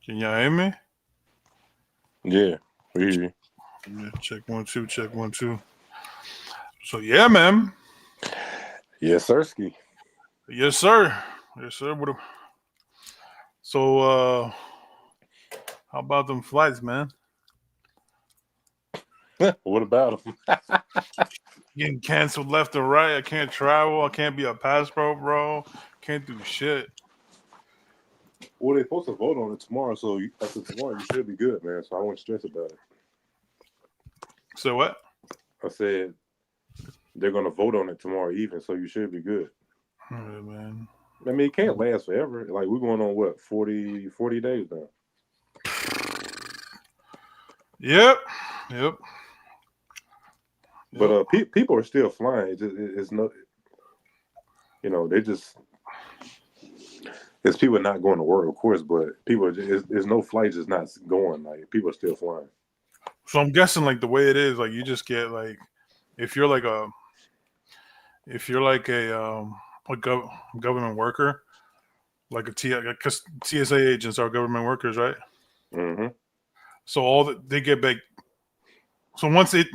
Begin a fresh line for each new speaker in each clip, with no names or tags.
Can y'all hear me?
Yeah, we hear you.
Yeah, check 1 2, check 1 2. So yeah, man.
Yes, Sirski.
Yes, sir. Yes, sir. So how about them flights, man?
What about him?
Getting canceled left and right. I can't travel. I can't be a passport, bro. Can't do shit.
Well, they're supposed to vote on it tomorrow, so after tomorrow, you should be good, man. So I won't stress about it.
So what?
I said they're going to vote on it tomorrow evening, so you should be good.
Yeah, man.
I mean, it can't last forever. Like, we're going on, what, 40 days now?
Yep. Yep.
But
Yep.
people are still flying. It's no, they just, it's people not going to work, of course, but people are just, there's no flights just not going. Like, people are still flying.
So I'm guessing like the way it is, like you just get like if you're like a if you're like a government worker, like because TSA agents are government workers, right?
Mm-hmm.
So all that they get back. So once it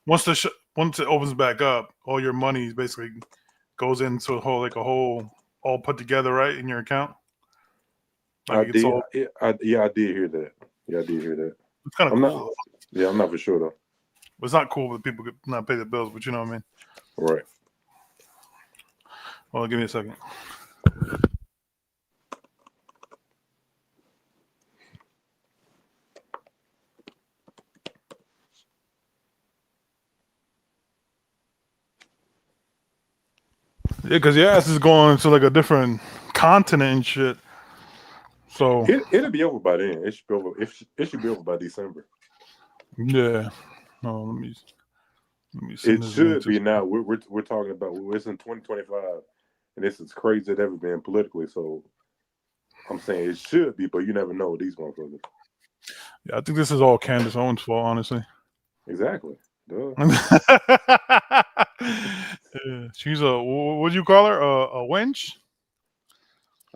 opens back up, all your money basically goes into a whole all put together, right, in your account. Like
I
it's
did.
all
Yeah, I did hear that. Yeah, I did hear that.
it's kind of
I'm not.
cool.
Yeah, I'm not for sure though.
It's not cool that people could not pay the bills, but you know what I mean.
Right.
Well, give me a second. Yeah, because your ass is going to like a different continent and shit. So
It'll be over by then. It should be over. It should be over by December.
yeah. No, let me send
It
this link
should
to.
be now. We're talking about it's in 2025, and this is crazy as ever been politically. So I'm saying it should be, but you never know with these motherfuckers.
Yeah, I think this is all Candace Owens' fault, honestly.
Exactly. Duh.
Yeah, she's a what do you call her? A wench?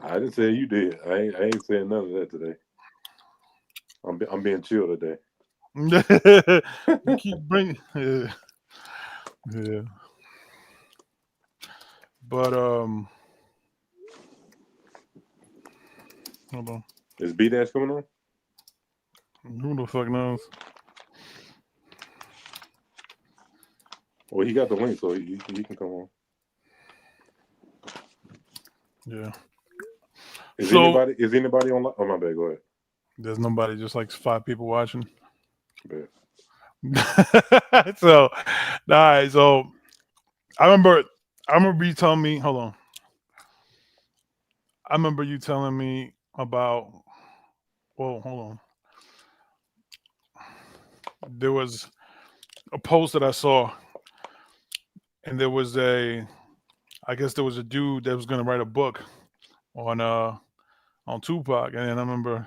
I didn't say you did. I ain't saying none of that today. I'm being chill today.
You keep bringing. Yeah, yeah. But hold on.
Is B Dash coming on?
Who the fuck knows?
Well, he got the link, so he can come on.
Yeah.
Is
So
anybody on? Oh my bad. Go ahead.
there's nobody. Just like 5 people watching.
Bet.
So, all right. So I remember. I remember you telling me. Hold on. I remember you telling me about. Well, hold on. There was a post that I saw, and there was a. I guess there was a dude that was going to write a book on Tupac, and then I remember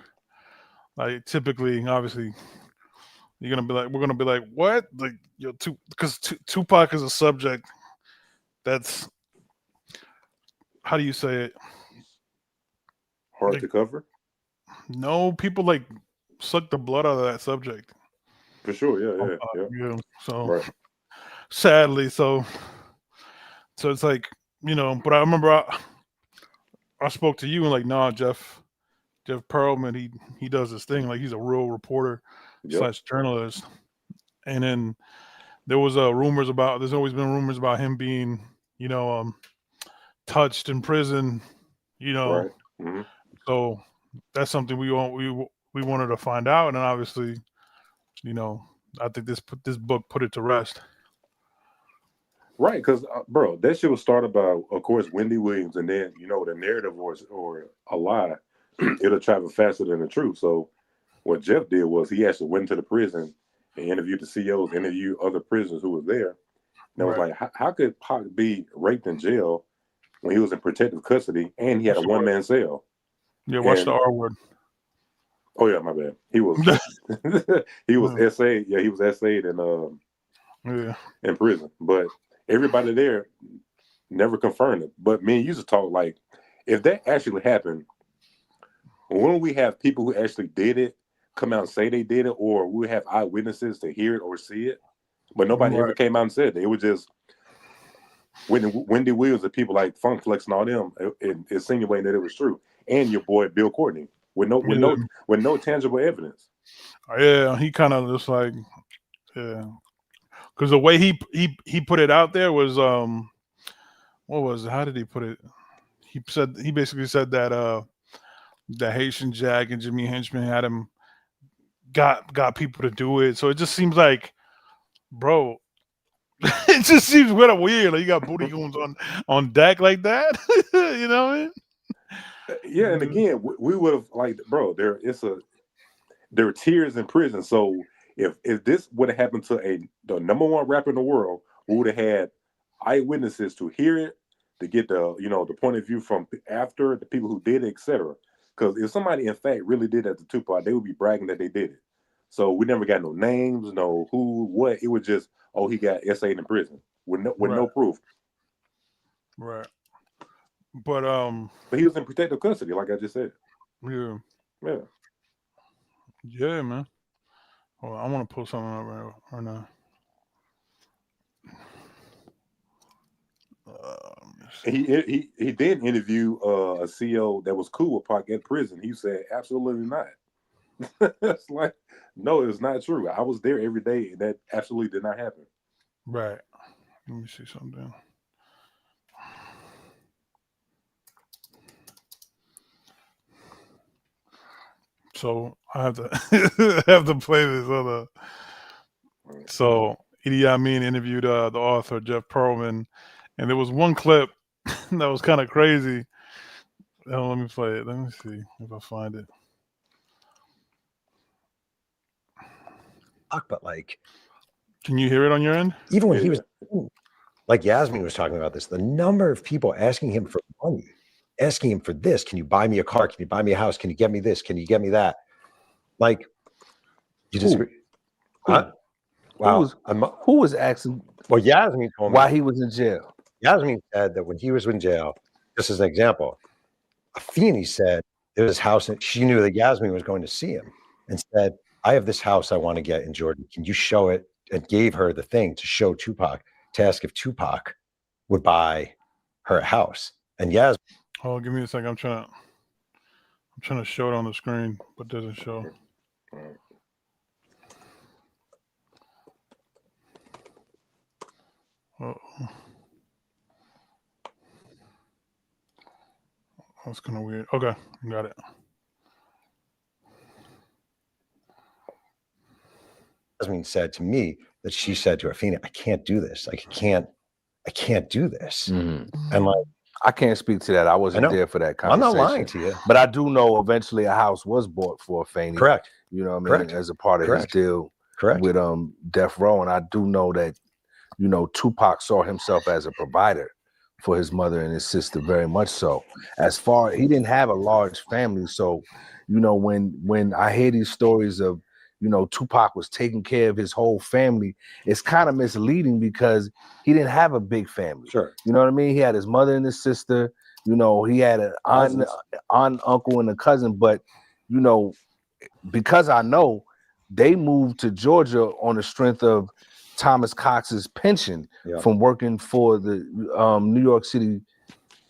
like typically, obviously, we're gonna be like, what? Like, because Tupac is a subject that's how do you say it?
Hard
Like,
to cover.
no, people like suck the blood out of that subject.
For sure. Yeah.
Yeah. So
Right.
sadly, so it's like but I remember I spoke to you and like, nah, Jeff Pearlman, he does this thing like he's a real reporter
Yep.
slash journalist, and then there was rumors about. There's always been rumors about him being you know touched in prison. You know,
Right. Mm-hmm.
so that's something we wanted to find out, and then obviously, you know, I think this book put it to rest.
Right, because bro, that shit was started by, of course, Wendy Williams, and then the narrative or a lie, it'll travel faster than the truth. So what Jeff did was he actually went to the prison and interviewed the CEOs, interviewed other prisoners who was there. And I was
Right.
like, how could Pac be raped in jail when he was in protective custody and he had a
Watch the
one
word.
man cell?
Yeah, watch the
And
R word.
oh yeah, my bad. He was he was essayed. Yeah, he was essayed
Yeah.
in prison, but everybody there never confirmed it. But me and you used to talk like, if that actually happened, when we have people who actually did it come out and say they did it, or we have eyewitnesses to hear it or see it, but nobody ever came out and said it. It was just Wendy Williams and people like Funk Flex and all them insinuating that it was true, and your boy Bill Courtney with no tangible evidence.
Yeah, he kind of just like, yeah, because the way he put it out there was what was it? How did he put it? He basically said that the Haitian Jack and Jimmy Henchman had him got people to do it. So it just seems like, bro, it just seems kind of weird. Like you got booty goons on deck like that. You know what I mean?
Yeah, and again, we would have like, bro. There are tears in prison. So if this would have happened to the number one rapper in the world, we would have had eyewitnesses to hear it, to get the point of view from after the people who did it, etc. Because if somebody in fact really did that to Tupac, they would be bragging that they did it. So we never got no names, no who, what. It was just, oh, he got SA'd in prison with no proof.
Right. But
he was in protective custody, like I just said.
Yeah.
Yeah.
Yeah, man. Hold on, I want to pull something up right now.
He did interview a CEO that was cool with Pac in prison. He said, absolutely not. It's like, no, it's not true. I was there every day, and that absolutely did not happen.
Right. Let me see something. So I have to play this other. So Idi Amin interviewed the author Jeff Pearlman, and there was one clip that was kind of crazy. Oh, let me play it. Let me see if I find it.
But like,
can you hear it on your end?
Even when he was like, Yasmin was talking about this, the number of people asking him for money, asking him for this. Can you buy me a car? Can you buy me a house? Can you get me this? Can you get me that? Like, you disagree? Huh?
Wow. Who was asking?
Well, Yasmin told me
why he was in jail.
Yasmin said that when he was in jail, just as an example, Afeni said there was this house and she knew that Yasmin was going to see him and said, I have this house I want to get in Jordan. Can you show it? And gave her the thing to show Tupac, to ask if Tupac would buy her a house. And Yasmin.
Oh, give me a second. I'm trying to show it on the screen, but it doesn't show. Uh-oh. That's kind of weird. Okay, got it.
Yasmin said to me that she said to Afeni, I can't do this. Like, I can't do this.
Mm-hmm.
And like,
I can't speak to that. I wasn't there for that conversation.
I'm not lying to you.
But I do know eventually a house was bought for Afeni.
Correct.
You know what I mean? As a part of his deal with Death Row. And I do know that, Tupac saw himself as a provider for his mother and his sister, very much so. He didn't have a large family. So, when I hear these stories of, Tupac was taking care of his whole family, it's kind of misleading because he didn't have a big family.
Sure.
You know what I mean? He had his mother and his sister, he had an aunt, uncle, and a cousin. But, because I know they moved to Georgia on the strength of Thomas Cox's pension from working for the New York City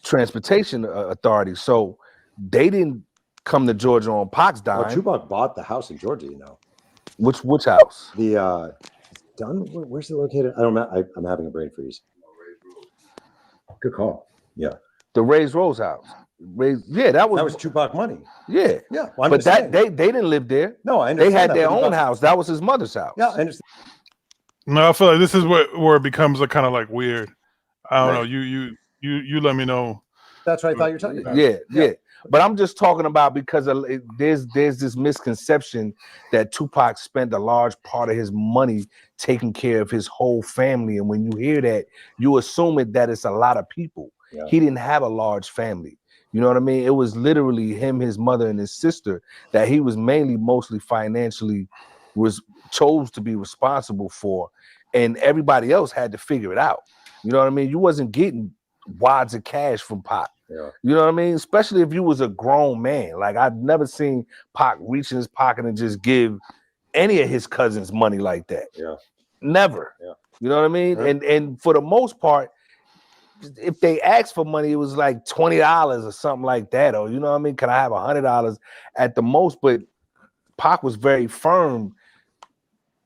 Transportation Authority. So they didn't come to Georgia on Pac's dime.
Well, Tupac bought the house in Georgia,
Which house?
The where's it located? I'm having a brain freeze. Good call. Yeah.
The Rays Rose house. That was
Tupac money.
Yeah.
Yeah. Well,
but they didn't live there.
No, I understand.
They had their own house. That was his mother's house.
Yeah, I understand.
No, I feel like this is where it becomes a kind of like weird. I don't know. You let me know.
That's what I thought you were talking about.
Yeah. But I'm just talking about because there's this misconception that Tupac spent a large part of his money taking care of his whole family. And when you hear that, you assume that it's a lot of people. Yeah. He didn't have a large family. You know what I mean? It was literally him, his mother, and his sister that he was mostly financially chose to be responsible for. And everybody else had to figure it out. You know what I mean? You wasn't getting wads of cash from Pac.
Yeah.
You know what I mean? Especially if you was a grown man. Like I've never seen Pac reach in his pocket and just give any of his cousins money like that.
Yeah.
Never.
Yeah.
You know what I mean?
Yeah.
And for the most part, if they asked for money, it was like $20 or something like that. Or you know what I mean? Can I have $100 at the most? But Pac was very firm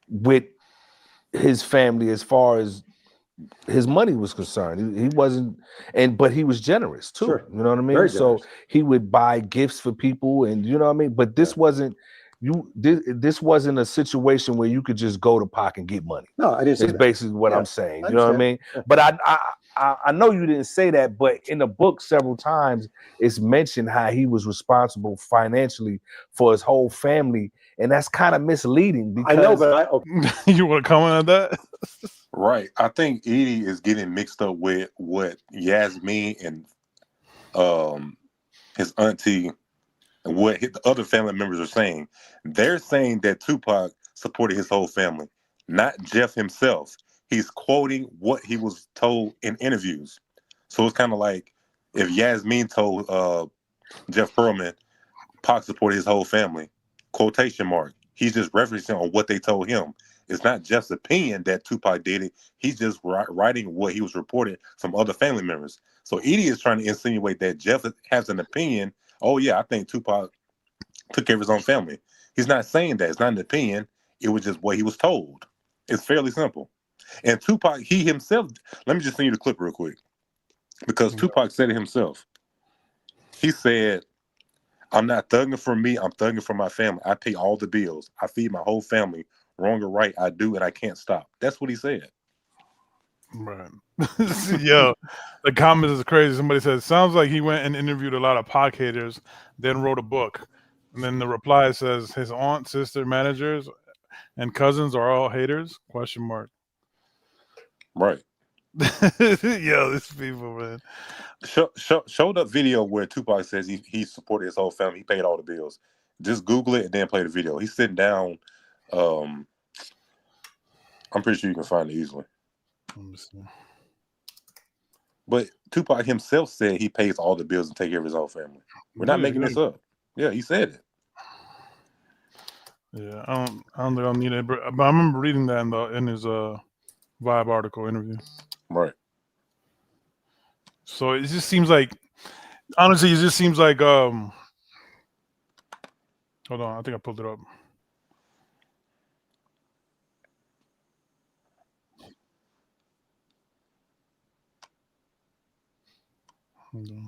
with his family as far as his money was concerned. He wasn't, but he was generous too.
Sure.
You know what I mean?
Very
So
generous.
he would buy gifts for people, and you know what I mean. But this wasn't this wasn't a situation where you could just go to Pac and get money.
No, I didn't say
It's
that.
basically what
Yeah,
I'm saying.
I
You know what I mean?
understand.
But I know you didn't say that, but in the book several times it's mentioned how he was responsible financially for his whole family, and that's kind of misleading. Because
I know, but
You want to comment on that?
Right. I think Edie is getting mixed up with what Yasmin and his auntie and what the other family members are saying. They're saying that Tupac supported his whole family, not Jeff himself. He's quoting what he was told in interviews. So it's kind of like if Yasmin told Jeff Pearlman, Pac supported his whole family, quotation mark. He's just referencing on what they told him. It's not Jeff's opinion that Tupac did it. He's just writing what he was reported from other family members. So Edie is trying to insinuate that Jeff has an opinion. Oh yeah, I think Tupac took care of his own family. He's not saying that. It's not an opinion. It was just what he was told. It's fairly simple. And Tupac, he himself, let me just send you the clip real quick. Because Tupac said it himself. He said, I'm not thugging for me, I'm thugging for my family. I pay all the bills. I feed my whole family. Wrong or right, I do, and I can't stop. That's what he said.
Right. Yo, the comments is crazy. Somebody says, sounds like he went and interviewed a lot of Pac haters, then wrote a book. And then the reply says his aunt, sister, managers, and cousins are all haters? Question mark.
Right.
Yo, these people, man.
Show the video where Tupac says he supported his whole family. He paid all the bills. Just Google it and then play the video. He's sitting down. I'm pretty sure you can find it easily.
Let me see.
But Tupac himself said he pays all the bills and take care of his whole family. We're not making this up. Yeah, he said it.
Yeah, I don't think I'll need it, but I remember reading that in his Vibe article interview.
Right.
So it just seems like, honestly, it just seems like hold on, I think I pulled it up. Hold on.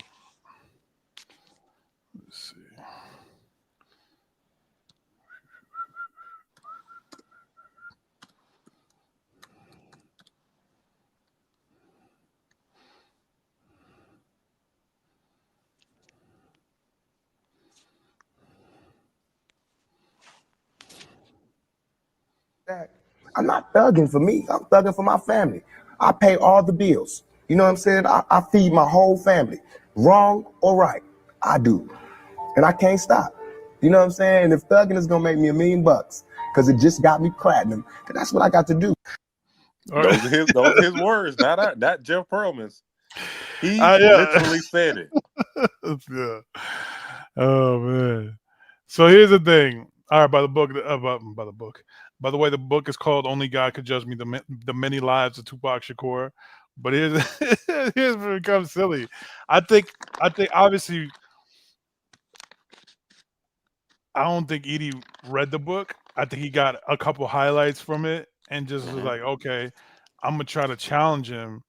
Let's see.
I'm not thugging for me. I'm thugging for my family. I pay all the bills. You know what I'm saying? I feed my whole family. Wrong or right, I do. And I can't stop. You know what I'm saying? And if thugging is going to make me $1 million because it just got me platinum, then that's what I got to do.
Those are his words, not Jeff Pearlman's. He literally said it.
Yeah. Oh, man. So here's the thing. All right, by the By the way, the book is called "Only God Could Judge Me: The Many Lives of Tupac Shakur." But here's where it becomes silly. I think obviously, I don't think Edie read the book. I think he got a couple highlights from it and just was like, okay, I'm gonna try to challenge him,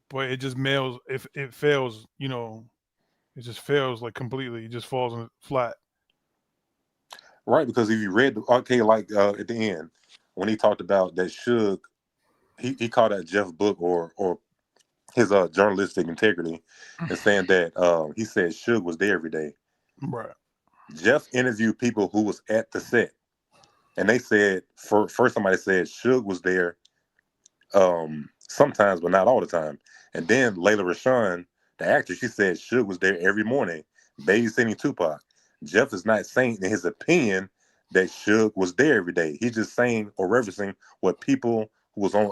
but it just mails. If it fails, you know, it just fails like completely. It just falls flat.
Right, because if you read, at the end, when he talked about that Suge, he called that Jeff book or his journalistic integrity and saying that he said Suge was there every day.
Right.
Jeff interviewed people who was at the set, and they said first somebody said Suge was there sometimes, but not all the time. And then Layla Rashawn, the actress, she said Suge was there every morning babysitting Tupac. Jeff is not saying in his opinion that Suge was there every day. He's just saying or referencing what people who was on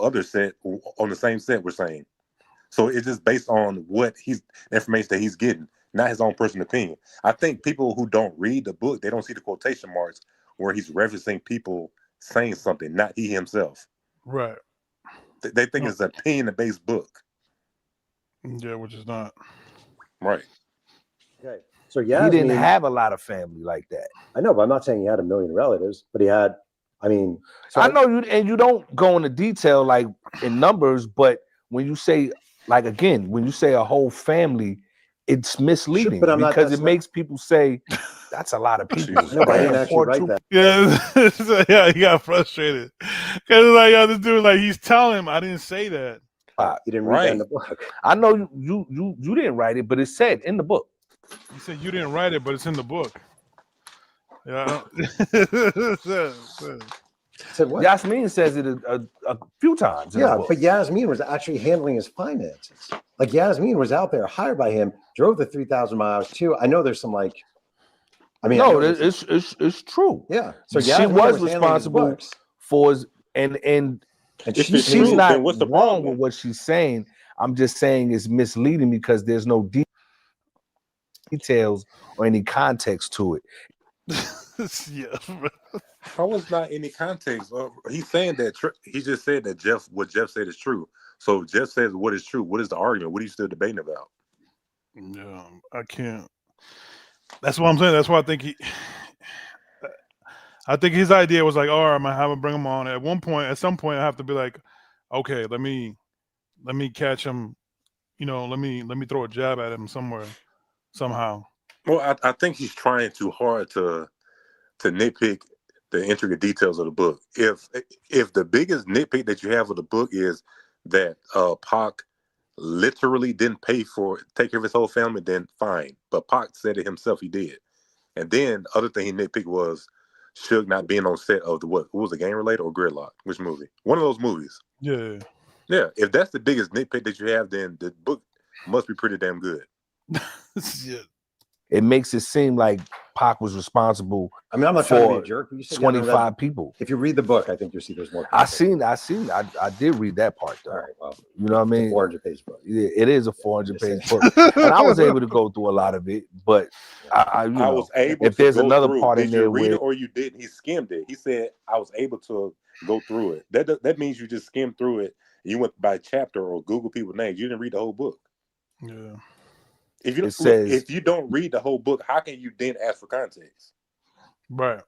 the same set were saying. So it's just based on what the information that he's getting, not his own personal opinion. I think people who don't read the book, they don't see the quotation marks where he's referencing people saying something, not he himself.
Right.
They think it's an opinion-based book.
Yeah, which is not.
Right.
Okay. So
He didn't have a lot of family like that.
I know, but I'm not saying he had a million relatives, but he had. I mean, so
I know you, and you don't go into detail like in numbers, but when you say, like, again, when you say a whole family, it's misleading
but I'm not-
because
that's
it
not-
makes people say that's a lot of people.
Jesus.
no, but I didn't
Damn,
actually
poor
write
Tupac.
that.
Yeah, so, yeah, he got frustrated because like, yo, this dude, like, he's telling him, I didn't say that.
You didn't read that in
Right.
the book.
I know you didn't write it, but it said in the book.
He said you didn't write it, but it's in the book. Yeah. I don't-
Said what?
Yasmin says it a few times. In the
Yeah,
book.
but Yasmin was actually handling his finances. Like Yasmin was out there, hired by him, drove the 3,000 miles too. I know there's some like, I mean, I
no,
know there's some-
it's true.
yeah. So
She
Yasmin
was
handling his
responsible
books.
for his, and
And
If it's
she's
true,
not
then what's the
wrong
problem?
with what she's saying. I'm just saying it's misleading because there's no details or any context to it.
yeah.
How was not any context? He's saying that he just said that what Jeff said is true. So if Jeff says what is true, what is the argument? What are you still debating about?
Yeah, I can't. That's what I'm saying. That's why I think his idea was like, all right, I'm gonna have him bring him on. At some point, I have to be like, okay, let me catch him. You know, let me throw a jab at him somehow.
Well, I think he's trying too hard to nitpick the intricate details of the book. If the biggest nitpick that you have of the book is that Pac literally didn't take care of his whole family, then fine. But Pac said it himself, he did. And then the other thing he nitpicked was Suge not being on set of what was it, Game Related or Gridlock? Which movie? One of those movies.
Yeah.
Yeah. If that's the biggest nitpick that you have, then the book must be pretty damn good.
Yeah.
It makes it seem like Pac was responsible.
I mean, I'm not trying to be a
for
jerk. But you said you don't know
25
that.
people.
If you read the book, I think you'll see there's more.
I did read that part though.
All right, well,
You know what I mean?
400-page book.
Yeah, it is a 400-page book, and I was able to go through a lot of it. But I
was able.
if
to
there's
go
another
through.
part in
Did you
there
read
where
it or you didn't? He skimmed it. He said I was able to go through it. That means you just skimmed through it. You went by chapter or Google people's names. You didn't read the whole book.
Yeah.
If you
It says-
if you don't read the whole book, how can you then ask for context?
Right.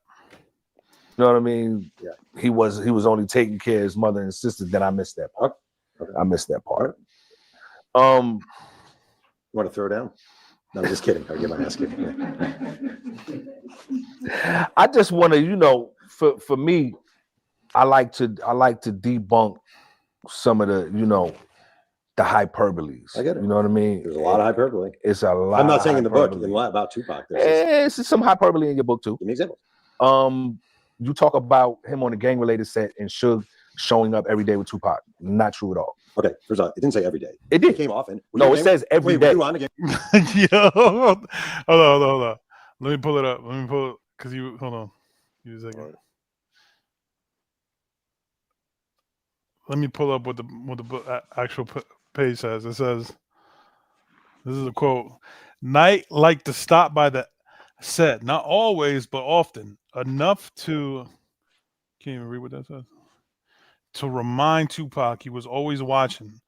you know what I mean?
Yeah.
He was only taking care of his mother and sister. Then I missed that part.
Okay.
I missed that part.
You want to throw down? No, I'm just kidding. I'll get my ass kicked.
I just want to, for me, I like to debunk some of the, the hyperboles.
I get it.
You know what I mean?
There's a lot of hyperbole.
It's a lot.
I'm not saying in the book.
hyperbole.
A lot about Tupac. There's
It's some hyperbole in your book too.
give me examples.
You talk about him on the Gang Related set and Suge showing up every day with Tupac. Not true at all.
Okay, first off, it didn't say every day.
It
It
did.
came often.
No, it says every day.
Were you on again?
Yo, hold on. Let me pull it up. Because you hold on. Give me a second.
Right.
Let me pull up what the book, actual page says. It says, this is a quote: "Knight liked to stop by the set, not always, but often enough to." Can't even read what that says. To remind Tupac he was always watching.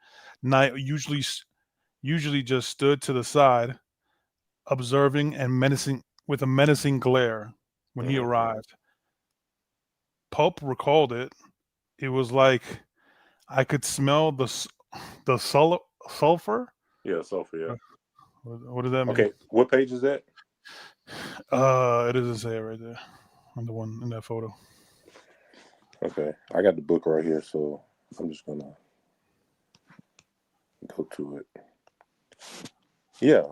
Knight usually just stood to the side, observing and menacing with a menacing glare when he arrived. Pope recalled it. It was like I could smell the sulfur.
Yeah, sulfur. Yeah.
What does that mean?
Okay, what page is that?
It doesn't say it right there on the one in that photo.
Okay, I got the book right here, so I'm just gonna go to it. Yeah.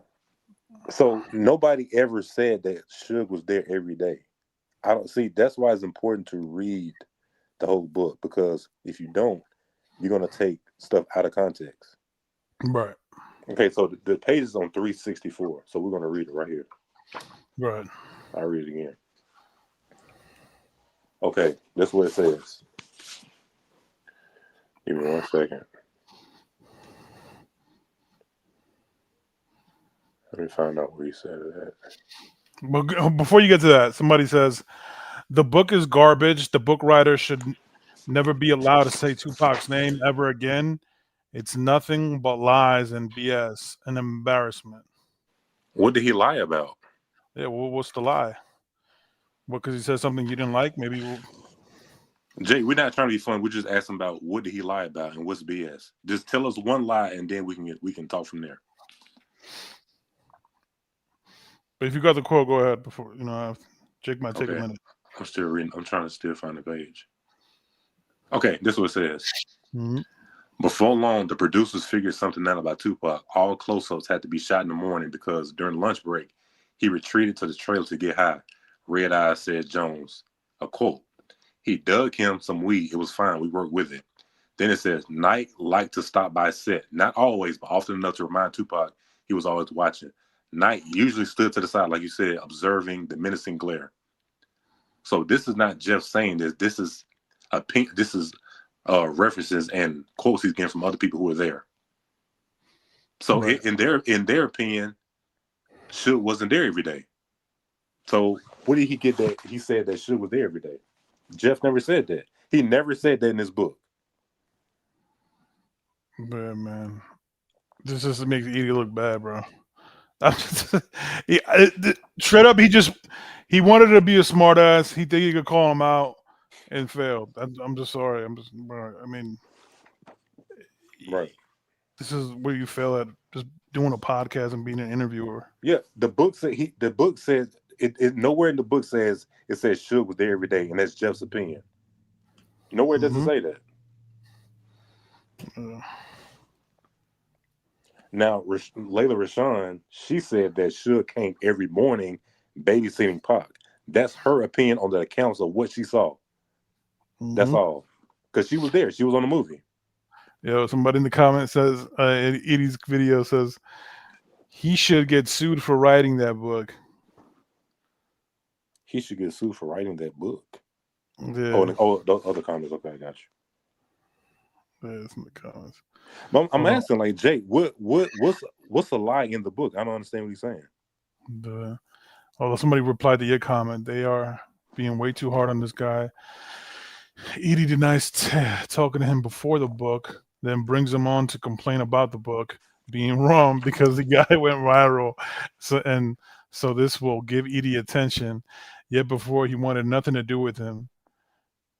So nobody ever said that Suge was there every day. I don't see. That's why it's important to read the whole book, because if you don't, you're gonna take stuff out of context.
Right.
Okay, so the page is on 364, so we're gonna read it right here.
Right.
I'll read it again. Okay, that's what it says. Give me 1 second. Let me find out where he said it at.
But before you get to that, somebody says the book is garbage. The book writer should never be allowed to say Tupac's name ever again. It's nothing but lies and BS, an embarrassment.
What did he lie about?
Yeah, well, what's the lie? What, because he said something you didn't like? Maybe
Jay, we're not trying to be fun. We're just asking about what did he lie about and what's BS. Just tell us one lie, and then we can talk from there.
But if you got the quote, go ahead. Before Jake might take a minute.
I'm still reading. I'm trying to still find the page. Okay, this is what it says.
Mm-hmm.
Before long, the producers figured something out about Tupac. All close-ups had to be shot in the morning because during lunch break, he retreated to the trailer to get high. Red Eyes said Jones. A quote. He dug him some weed. It was fine. We worked with it. Then it says, Knight liked to stop by set. Not always, but often enough to remind Tupac he was always watching. Knight usually stood to the side, like you said, observing the menacing glare. So this is not Jeff saying this. This is references and quotes he's getting from other people who were there. So
right.
in their opinion, Suge wasn't there every day. So where did he get that? He said that Suge was there every day. Jeff never said that. He never said that in his book.
But man, this just makes Edie look bad, bro. Straight up, he wanted to be a smart ass. He think he could call him out and failed. I'm just sorry. I mean,
right.
This is where you fail at just doing a podcast and being an interviewer.
Yeah, the book says it nowhere in the book says it says Suge was there every day, and that's Jeff's opinion. Nowhere does it say that. Now, Layla Rashawn, she said that Suge came every morning babysitting Pac. That's her opinion on the accounts of what she saw. That's all. Because she was there. She was on the movie.
Somebody in the comments says, Edie's video says, he should get sued for writing that book.
He should get sued for writing that book.
Yeah.
Those other comments. Okay, I got you.
Yeah, it's in the comments.
I'm asking, like, Jake, what's a lie in the book? I don't understand what he's saying.
Although somebody replied to your comment, they are being way too hard on this guy. Edie denies talking to him before the book, then brings him on to complain about the book being wrong because the guy went viral. So this will give Edie attention. Yet before he wanted nothing to do with him.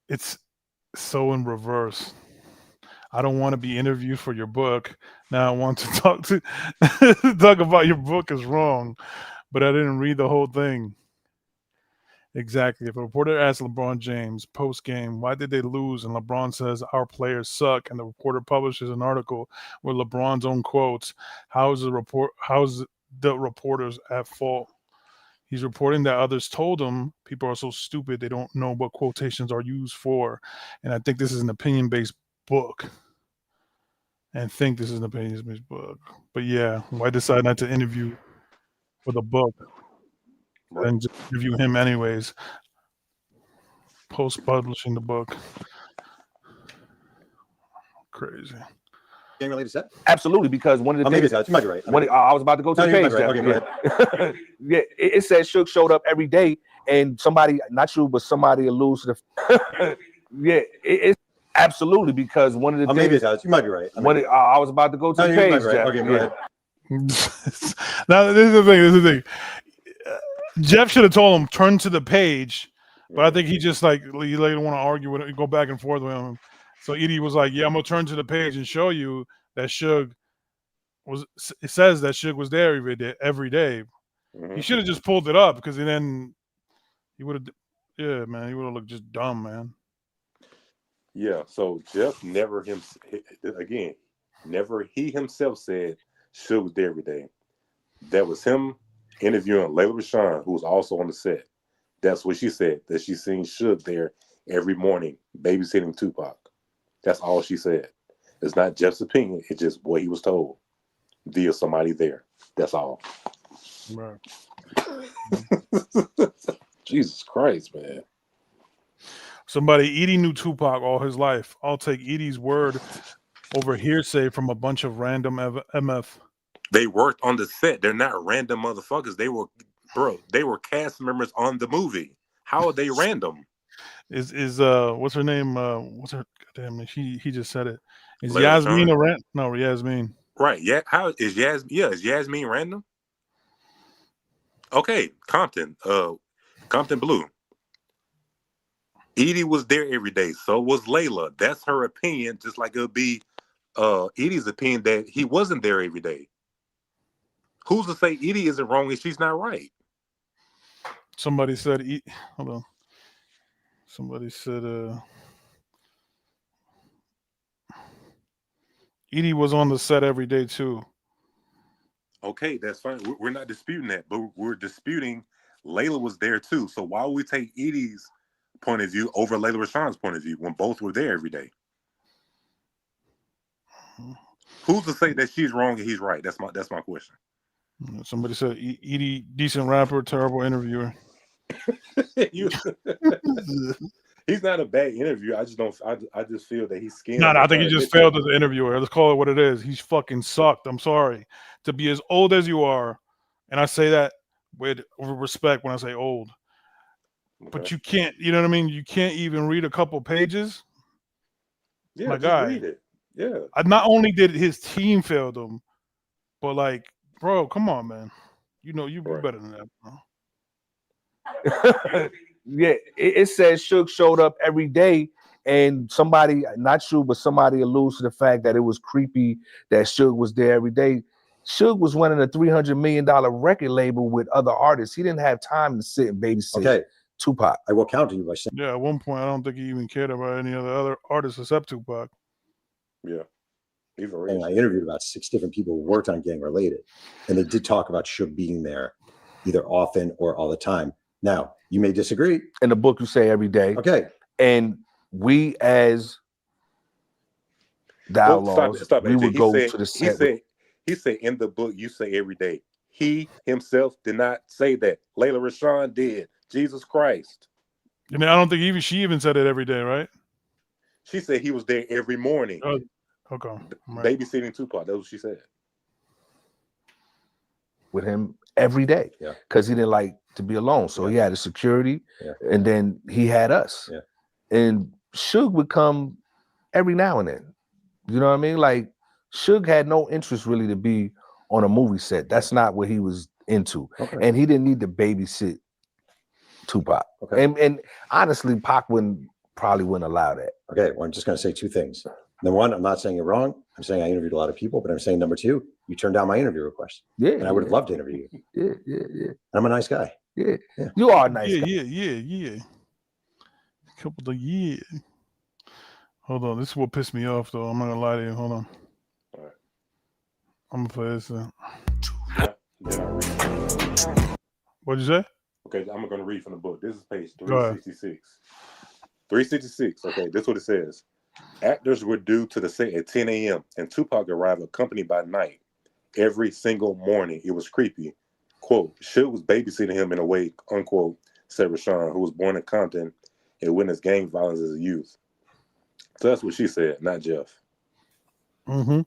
It's so in reverse. I don't want to be interviewed for your book. Now I want to talk about your book is wrong, but I didn't read the whole thing. Exactly. If a reporter asks LeBron James post-game, why did they lose? And LeBron says, our players suck. And the reporter publishes an article with LeBron's own quotes. How is the reporters at fault? He's reporting that others told him people are so stupid they don't know what quotations are used for. And I think this is an opinion-based book. But yeah, why decide not to interview for the book? And just interview him anyways. Post-publishing the book. Crazy.
Getting related to that?
Absolutely, because one of the
things you might be right.
I was about to go to the page.
Right. Okay, go ahead.
Yeah, it said Suge showed up every day, and somebody, not you, but somebody alludes to the. Yeah, it's absolutely because one of the things.
You might be right.
I was about to go to the page.
Right. Okay, go ahead.
Now this is the thing. Jeff should have told him turn to the page, but I think he just he later want to argue with it, go back and forth with him. So Edie was like, "Yeah, I'm gonna turn to the page and show you that Suge was." It says that Suge was there every day. Mm-hmm. He should have just pulled it up because then he would have. Yeah, man, he would have looked just dumb, man.
Yeah. So Jeff never he himself said Suge was there every day. That was him interviewing Layla Rashawn, who was also on the set. That's what she said, that she seen Suge there every morning babysitting Tupac. That's all she said. It's not Jeff's opinion. It's just what he was told via somebody there. That's all.
Right.
Jesus Christ, man.
Edie knew Tupac all his life. I'll take Edie's word over hearsay from a bunch of random MF.
They worked on the set. They're not random motherfuckers. They were cast members on the movie. How are they random?
Is what's her name? What's her goddamn? He just said it. Is
Layla
Yasmin
Rashawn?
a rant? No, Yasmin.
Right. Yeah. How is Yasmin? Yeah, is Yasmin random? Okay, Compton. Compton Blue. Edie was there every day. So was Layla. That's her opinion, just like it'll be Edie's opinion that he wasn't there every day. Who's to say Edie isn't wrong and she's not right?
Somebody said, hold on. Somebody said, Edie was on the set every day too.
Okay, that's fine. We're not disputing that, but we're disputing Layla was there too. So why would we take Edie's point of view over Layla Rashawn's point of view when both were there every day? Who's to say that she's wrong and he's right? That's my question.
Somebody said Edie, decent rapper, terrible interviewer.
He's not a bad interviewer. I just don't. I just feel that he's scared.
No, I think he just failed as an interviewer. Let's call it what it is. He's fucking sucked. I'm sorry. To be as old as you are, and I say that with respect when I say old.
Okay.
But you can't. You know what I mean? You can't even read a couple pages.
Yeah,
my
just
guy.
read it. Yeah.
Not only did his team fail him, but like, bro, come on, man. You know you're better than that, bro.
Yeah, it says Suge showed up every day, and somebody, not you, but somebody alludes to the fact that it was creepy that Suge was there every day. Suge was running a $300 million record label with other artists. He didn't have time to sit and babysit Tupac.
I will counter you by saying,
yeah, at one point I don't think he even cared about any other artists except Tupac.
Yeah.
And I interviewed about 6 different people who worked on Gang Related, and they did talk about Suge being there either often or all the time. Now, you may disagree.
In the book, you say every day.
Okay.
And we as the Outlaws,
stop it.
we would go to the set.
He said in the book, you say every day. He himself did not say that. Layla Rashawn did. Jesus Christ.
And I don't think she even said it every day, right?
She said he was there every morning.
Okay. Right.
Babysitting Tupac. That's what she said.
With him every day.
Yeah.
Because he didn't like to be alone. So he had his security, and then he had us.
Yeah.
And Suge would come every now and then. You know what I mean? Like, Suge had no interest really to be on a movie set. That's not what he was into.
Okay.
And he didn't need to babysit Tupac.
Okay.
And honestly, Pac probably wouldn't allow that.
Okay, well, I'm just going to say 2 things. Number 1, I'm not saying you're wrong. I'm saying I interviewed a lot of people, but I'm saying number 2, you turned down my interview request.
Yeah.
And I would have loved to interview you.
Yeah.
I'm a nice guy.
Yeah. You are a nice guy.
Yeah. Couple of years. Hold on, this is what pissed me off though. I'm not gonna lie to you. Hold on.
All right.
I'm gonna play this.
Yeah.
What'd you say?
Okay, I'm going to read from the book. This is page 366. 366. Okay, this is what it says. Actors were due to the set at 10 a.m. and Tupac arrived accompanied by Night. Every single morning, it was creepy. Quote, Suge was babysitting him in a way, unquote, said Rashawn, who was born in Compton and witnessed gang violence as a youth. So that's what she said, not Jeff.
Mm-hmm.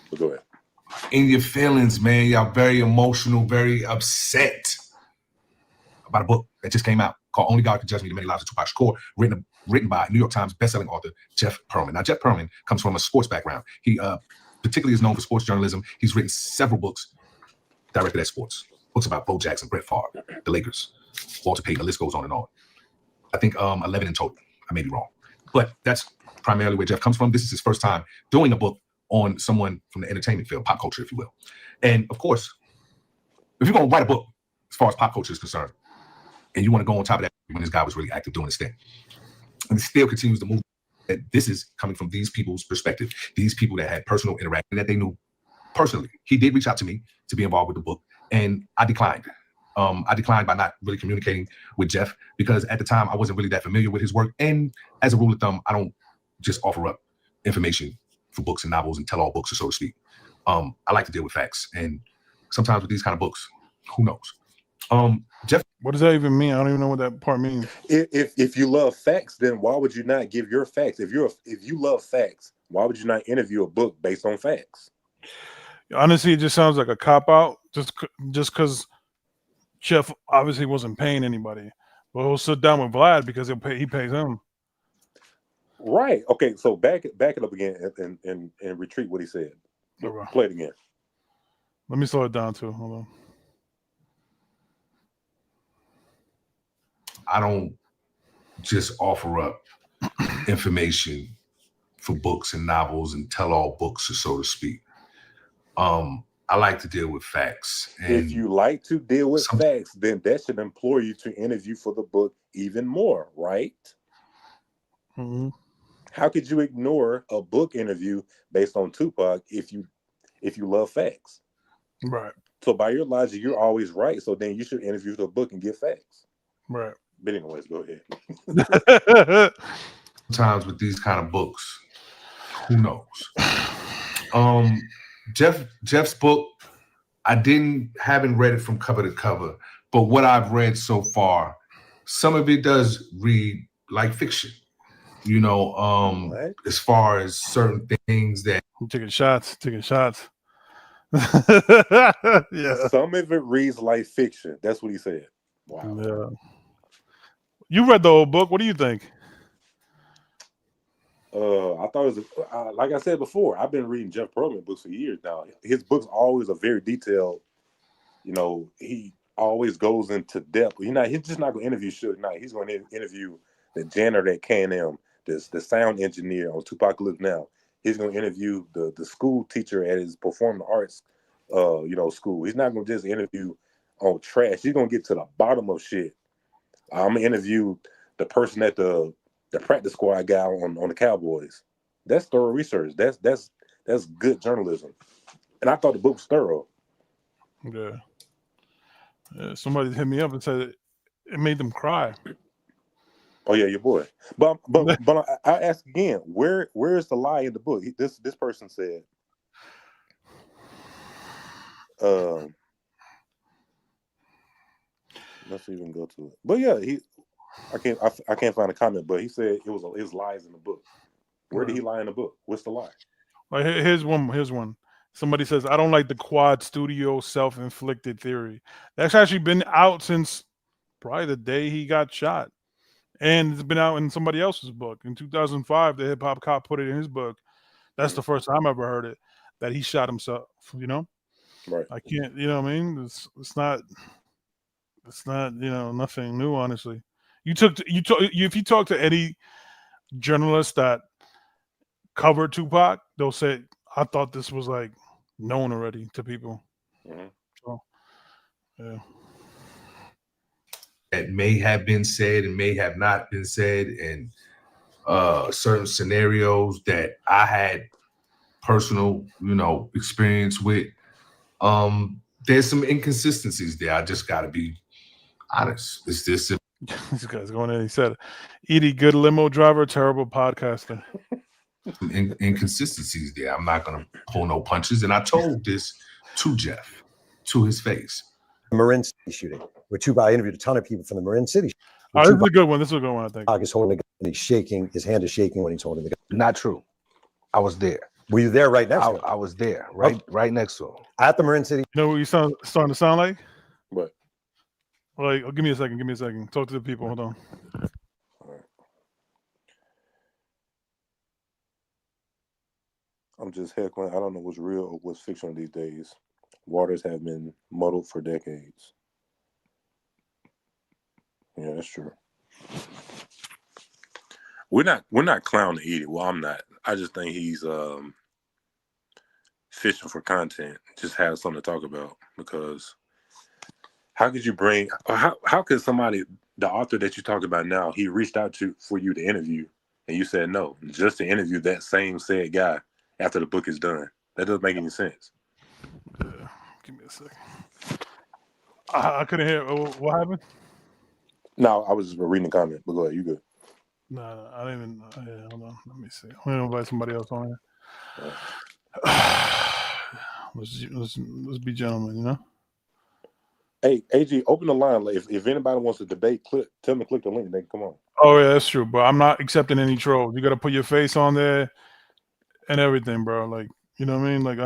So go ahead.
In your feelings, man. Y'all very emotional, very upset about a book that just came out called Only God Can Judge Me, The Many Lives of Tupac Shakur, written by New York Times bestselling author Jeff Pearlman. Now, Jeff Pearlman comes from a sports background. He particularly is known for sports journalism. He's written several books directed at sports. Books about Bo Jackson, Brett Favre, the Lakers, Walter Payton, the list goes on and on. I think 11 in total. I may be wrong. But that's primarily where Jeff comes from. This is his first time doing a book on someone from the entertainment field, pop culture, if you will. And of course, if you're going to write a book as far as pop culture is concerned, and you want to go on top of that when this guy was really active doing his thing, and it still continues to move, that this is coming from these people's perspective, these people that had personal interaction that they knew personally. He did reach out to me to be involved with the book, and I declined. I declined by not really communicating with Jeff because at the time I wasn't really that familiar with his work. And as a rule of thumb, I don't just offer up information for books and novels and tell-all books, so to speak. I like to deal with facts, and sometimes with these kind of books, who knows? Jeff,
what does that even mean? I don't even know what that part means.
If you love facts, then why would you not give your facts? If you love facts, why would you not interview a book based on facts?
Honestly, it just sounds like a cop out. Just because Jeff obviously wasn't paying anybody, but he'll sit down with Vlad because he pays him.
Right. Okay. So back it up again and retreat what he said.
Okay.
Play it again.
Let me slow it down too. Hold on.
I don't just offer up information for books and novels and tell-all books, so to speak. I like to deal with facts. And
if you like to deal with facts, then that should implore you to interview for the book even more, right?
Mm-hmm.
How could you ignore a book interview based on Tupac if you love facts?
Right.
So by your logic, you're always right. So then you should interview the book and get facts.
Right.
But anyways, go ahead.
Sometimes with these kind of books, who knows? Jeff's book, I haven't read it from cover to cover, but what I've read so far, some of it does read like fiction. You know, as far as certain things that
taking shots. Yeah.
Some of it reads like fiction. That's what he said. Wow.
Yeah. You read the whole book. What do you think?
I thought it was like I said before. I've been reading Jeff Pearlman books for years now. His books always are very detailed. You know, he always goes into depth. He's just not going to interview Suge Knight. He's going to interview the janitor at K&M, the sound engineer on Tupacalypse Now. He's going to interview the school teacher at his performing arts, school. He's not going to just interview on trash. He's going to get to the bottom of shit. I'm going to interview the person at the practice squad guy on the Cowboys. That's thorough research. That's good journalism. And I thought the book was thorough.
Yeah. Somebody hit me up and said it made them cry.
Oh yeah, your boy. But I ask again, where is the lie in the book? This person said, let's even go to it. But yeah, I can't find a comment, but he said it was lies in the book. Where did he lie in the book? What's the lie?
Well, here's one. Somebody says, I don't like the Quad Studio self-inflicted theory. That's actually been out since probably the day he got shot. And it's been out in somebody else's book. In 2005, the hip hop cop put it in his book. That's the first time I ever heard it, that he shot himself, you know?
Right.
I can't, you know what I mean? It's not, nothing new, honestly. If you talk to any journalist that covered Tupac, they'll say, I thought this was like known already to people.
Mm-hmm.
So, yeah.
That may have been said and may have not been said, and certain scenarios that I had personal, experience with. There's some inconsistencies there. I just got to be honest. It's this.
This guy's going in. He said, "Edie, good limo driver, terrible podcaster."
Inconsistencies there. I'm not going to pull no punches, and I told this to Jeff, to his face.
Marin City shooting, where Tupac, I interviewed a ton of people from the Marin City.
Oh, this is a good one. I think.
Tupac is holding the gun and he's shaking. His hand is shaking when he's holding the gun.
Not true. I was there.
Were you there right next to him?
I was there, right next to him.
At the Marin City.
You know what you starting to sound like?
What?
Like, give me a second. Talk to the people. Hold on.
I'm just heckling. I don't know what's real or what's fiction these days. Waters have been muddled for decades. Yeah, that's true. We're not clowning Edie. Well, I'm not. I just think he's fishing for content. Just have something to talk about. Because how could you bring? How could somebody, the author that you talk about now, he reached out to for you to interview, and you said no, just to interview that same said guy after the book is done? That doesn't make any sense.
Yeah. Give me a second. I couldn't hear. What happened?
No, I was just reading the comment, but go ahead. You good?
No, I didn't even. Yeah, hold on. Let me see. I'm gonna invite somebody else on here. Let's be gentlemen, you know.
Hey, AG, open the line. If anybody wants to debate, tell them to click the link. They can come on.
Oh yeah, that's true. But I'm not accepting any trolls. You got to put your face on there and everything, bro. Like, You know what I mean? Like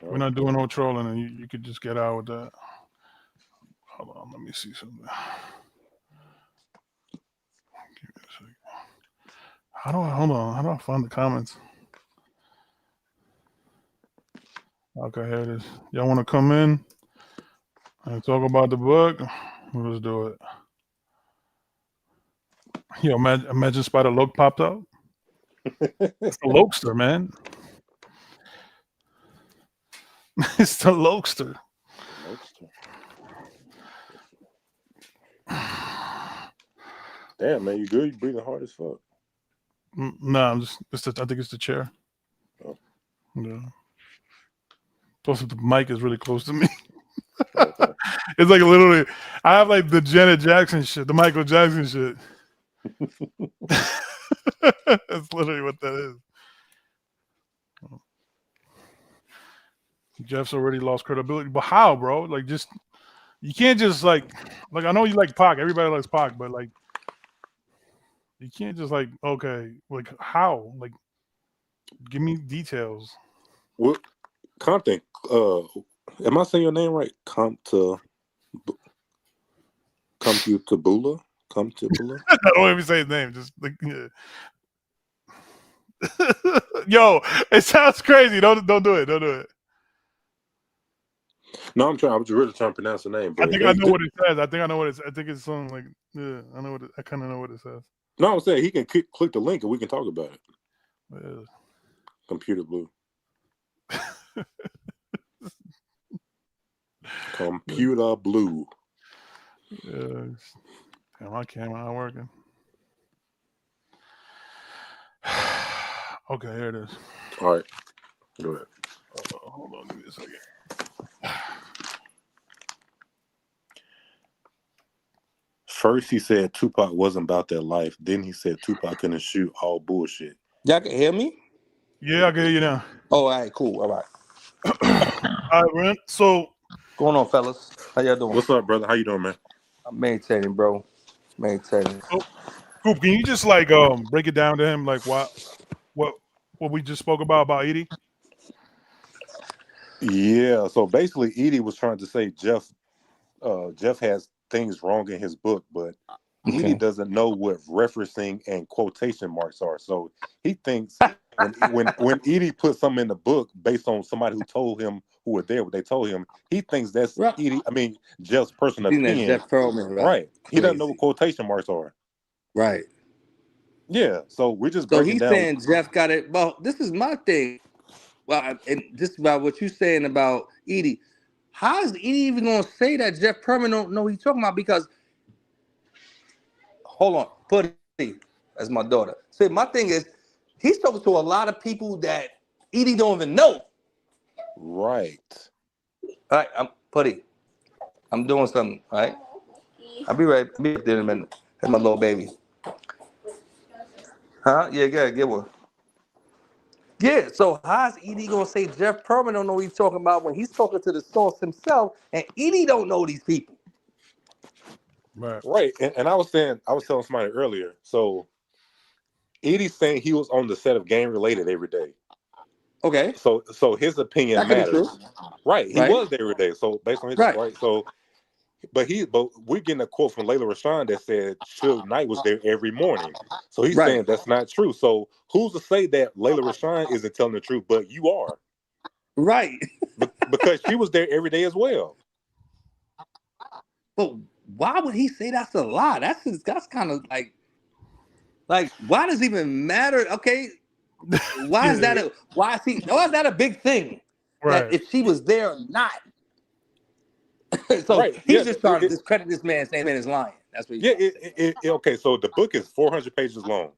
we're not doing no trolling, and you could just get out with that. Hold on, let me see something. Give me a second. Hold on? How do I find the comments? Okay, here it is. Y'all want to come in and talk about the book? Let's do it. Yo, imagine Spider Loke popped up. It's the Lokester, man. It's the Lokester.
Damn, man, you good? You breathing hard as fuck.
Nah, I think it's the chair.
Oh.
Yeah. Plus, the mic is really close to me.
Okay.
It's like literally, I have like the Janet Jackson shit, the Michael Jackson shit. That's literally what that is. Jeff's already lost credibility, but how, bro? Like, just you can't just like I know you like Pac. Everybody likes Pac, but like, you can't just like like how? Like, give me details.
Well, Compton, am I saying your name right? Computabula?
I don't even say his name. Just like, yeah. Yo, it sounds crazy. Don't do it. Don't do it.
No, I was really trying to pronounce the name.
I think I know what it says. I think I know what it's. I think it's something like, yeah. I kind of know what it says.
No, I'm saying he can click the link and we can talk about it.
Yeah.
Computer Blue. Computer Blue.
Yeah. Damn, my camera not working. Okay, here it is.
All right. Go ahead.
Hold on, give me a second.
First, he said Tupac wasn't about that life. Then he said Tupac couldn't shoot. All bullshit.
Y'all can hear me?
Yeah, I can hear you now.
Oh, all right, cool. All right.
All right, man. So,
What's going on, fellas? How y'all doing?
What's up, brother? How you doing, man?
I'm maintaining, bro. Maintaining.
Coop, can you just like break it down to him, like what we just spoke about Edie?
Yeah. So basically, Edie was trying to say Jeff has things wrong in his book, but Edie doesn't know what referencing and quotation marks are. So he thinks when Edie put something in the book based on somebody who told him who were there, what they told him, he thinks that's Edie. I mean, Jeff's personal opinion.
Jeff Pearlman,
right? He doesn't know what quotation marks are.
Right.
Yeah. So we're just
So
breaking
he's
down.
saying Jeff got it. Well, this is my thing. Well, and this is about what you're saying about Edie. How is Edie even gonna say that Jeff Pearlman don't know what he's talking about? Because hold on, Putty, that's my daughter. See, my thing is, he's talking to a lot of people that Edie don't even know.
Right.
All right, I'm Putty. I'm doing something. All right, I'll be right there in a minute. That's my little baby. Huh? Yeah, get one. Yeah, so how's Edie gonna say Jeff Pearlman don't know what he's talking about when he's talking to the source himself, and Edie don't know these people?
Right. And I was telling somebody earlier. So Edie's saying he was on the set of Game Related every day.
Okay.
So his opinion matters. Right. He was there every day. So based on his right. So but we're getting a quote from Layla Rashawn that said Suge Knight was there every morning. So he's saying that's not true. So who's to say that Layla Rashawn isn't telling the truth, but you are?
Right.
Because she was there every day as well.
But why would he say that's a lie? That's kind of like why does it even matter? Okay. Why is that why is that a big thing? Right. That if she was there or not. So he's just trying to discredit this man, saying man is lying. That's what he's
okay. So the book is 400 pages long.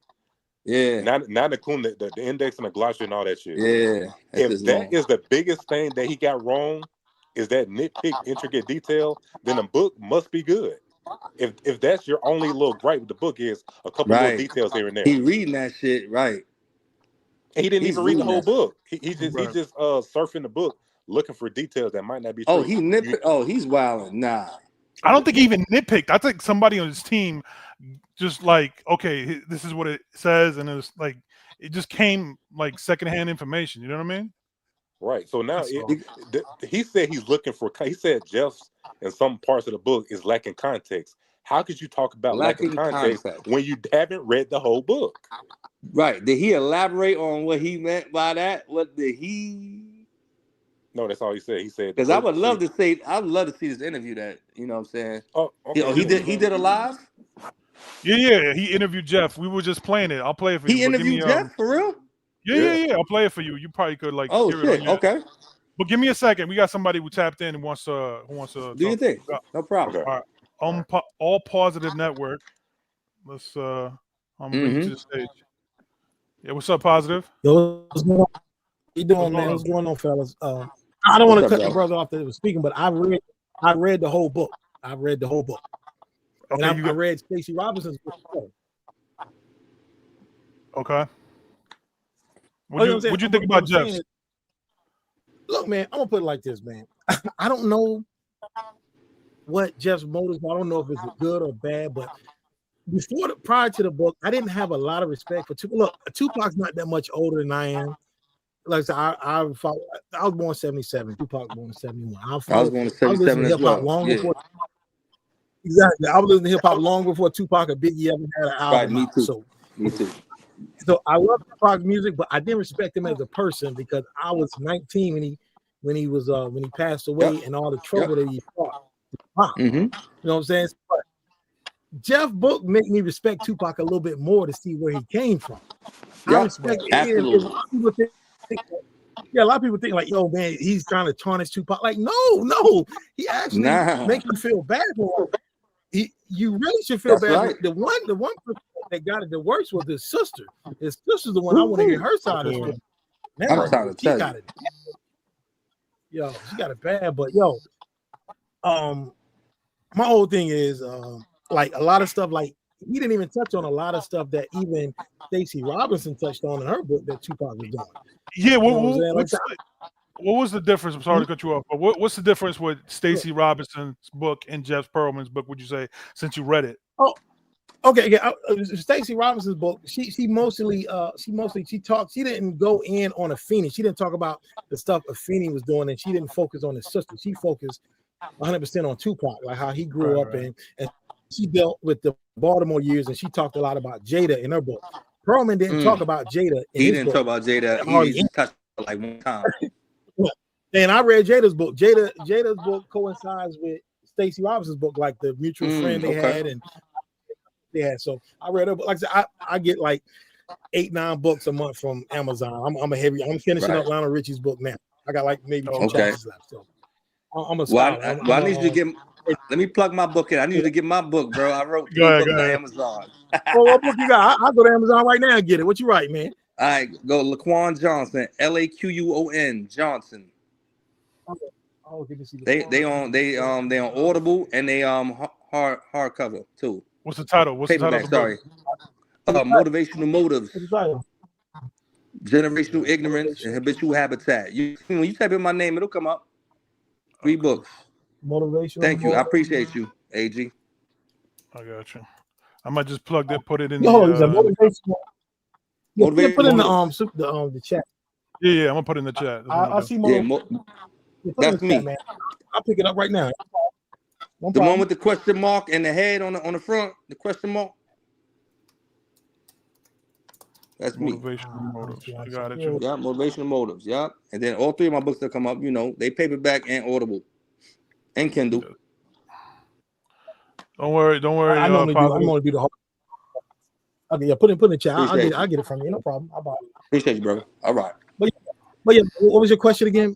Yeah.
Not including the index and the glossary and all that shit.
Yeah.
If that is the biggest thing that he got wrong, is that nitpick intricate detail, then the book must be good. If that's your only little gripe with the book is a couple little details here and there.
He reading that shit, right.
And he didn't even read the whole book. He just surfing the book looking for details that might not be true.
Oh, he nitpicked. Oh, he's wilding. Nah.
I don't think he even nitpicked. I think somebody on his team just like, okay, this is what it says, and it's like it just came like secondhand information. You know what I mean?
Right. So now
That's all.
he said he's looking for. He said Jeff's in some parts of the book is lacking context. How could you talk about lacking context when you haven't read the whole book?
Right. Did he elaborate on what he meant by that? What did he?
No, that's all he said. He said
because I would love to see this interview that, you know what I'm saying?
Oh, okay.
He did a live?
Yeah. He interviewed Jeff. We were just playing it. I'll play it for you.
He interviewed Jeff for real?
Yeah. I'll play it for you. You probably could like.
Oh
hear it
shit.
on your,
Okay.
But give me a second. We got somebody who tapped in and wants to.
Do you think? No problem.
All right. All Positive Network. Let's I'm bring you to the stage. Yeah, what's up, Positive?
Yo, what's going on? How you doing, man? What's going on, fellas? I don't want to cut the brother off that was speaking, but I read the whole book. I read the whole book.
Okay,
and I read Stacey Robinson's book.
Okay. What'd you think about Jeff's?
Look, man, I'm gonna put it like this, man. I don't know what Jeff's motives. I don't know if it's good or bad, but prior to the book, I didn't have a lot of respect for Tupac. Look, Tupac's not that much older than I am. Like I said, I was born in 77. Tupac was born in 71. I was born in 77 as well. Long before. Exactly. I was listening to hip hop long before Tupac or Biggie ever had an album.
Right, me too. Me too.
So I love Tupac's music, but I didn't respect him as a person because I was 19 when he passed away and all the trouble that he fought. You know what I'm saying? But Jeff book made me respect Tupac a little bit more to see where he came from. I respect absolutely. A lot of people think like, yo, man, he's trying to tarnish Tupac. Like, no, he actually make you feel bad for him. You really should feel bad. Right. The one that got it the worst was his sister. His sister's the one I want to hear her side of it.
I'm trying to tell you.
Yo, she got it bad, but yo, my whole thing is like a lot of stuff, like he didn't even touch on a lot of stuff that even Stacey Robinson touched on in her book that Tupac was doing.
Yeah, what was the difference? I'm sorry to cut you off, but what's the difference with Stacey Robinson's book and Jeff Pearlman's book? Would you say since you read it?
Oh, okay. Stacey Robinson's book. She mostly talked. She didn't go in on Afeni. She didn't talk about the stuff Afeni was doing, and she didn't focus on his sister. She focused 100% on Tupac, like how he grew up and she dealt with the Baltimore years, and she talked a lot about Jada in her book. Pearlman didn't talk about Jada.
He didn't talk about Jada. He touched her like one time.
And I read Jada's book. Jada's book coincides with Stacey Robinson's book, like the mutual friend they had, and so I read her book. Like I said, I get like 8-9 books a month from Amazon. I'm finishing up Lionel Richie's book now. I got like maybe 2 chapters left. So I'm a
I need you to get. Let me plug my book in. I need you to get my book, bro. I wrote 3 books on Amazon.
Well, what book you got? I'll go to Amazon right now and get it. What you write, man?
All right, go Laquan Johnson, LAQUON Johnson.
Okay. Oh, good to see
they on Audible and they hardcover too.
What's the title? What's
paperback,
the title?
Sorry. Motivational Motives. Generational Ignorance and Habitual Habitat. When you type in my name, it'll come up. 3 books.
Motivation.
Thank you. I appreciate you, AG.
I got you. I might just plug that, put it in.
Motivation. Put in the chat.
Yeah, I'm gonna put it in the chat.
I'll see more.
That's me.
Chat, man. I'll pick it up right now.
The one with the question mark and the head on the front, the question mark. That's me.
Motivational Motives. I got it.
Yeah, Motivational Motives. Yeah, and then all 3 of my books that come up, they paperback and Audible, and Kindle.
Don't worry.
I'm gonna do the whole. Okay, yeah, put it in the chat. I'll get it from you. No problem. I'll buy it.
Appreciate you, brother. All right.
But yeah, what was your question again?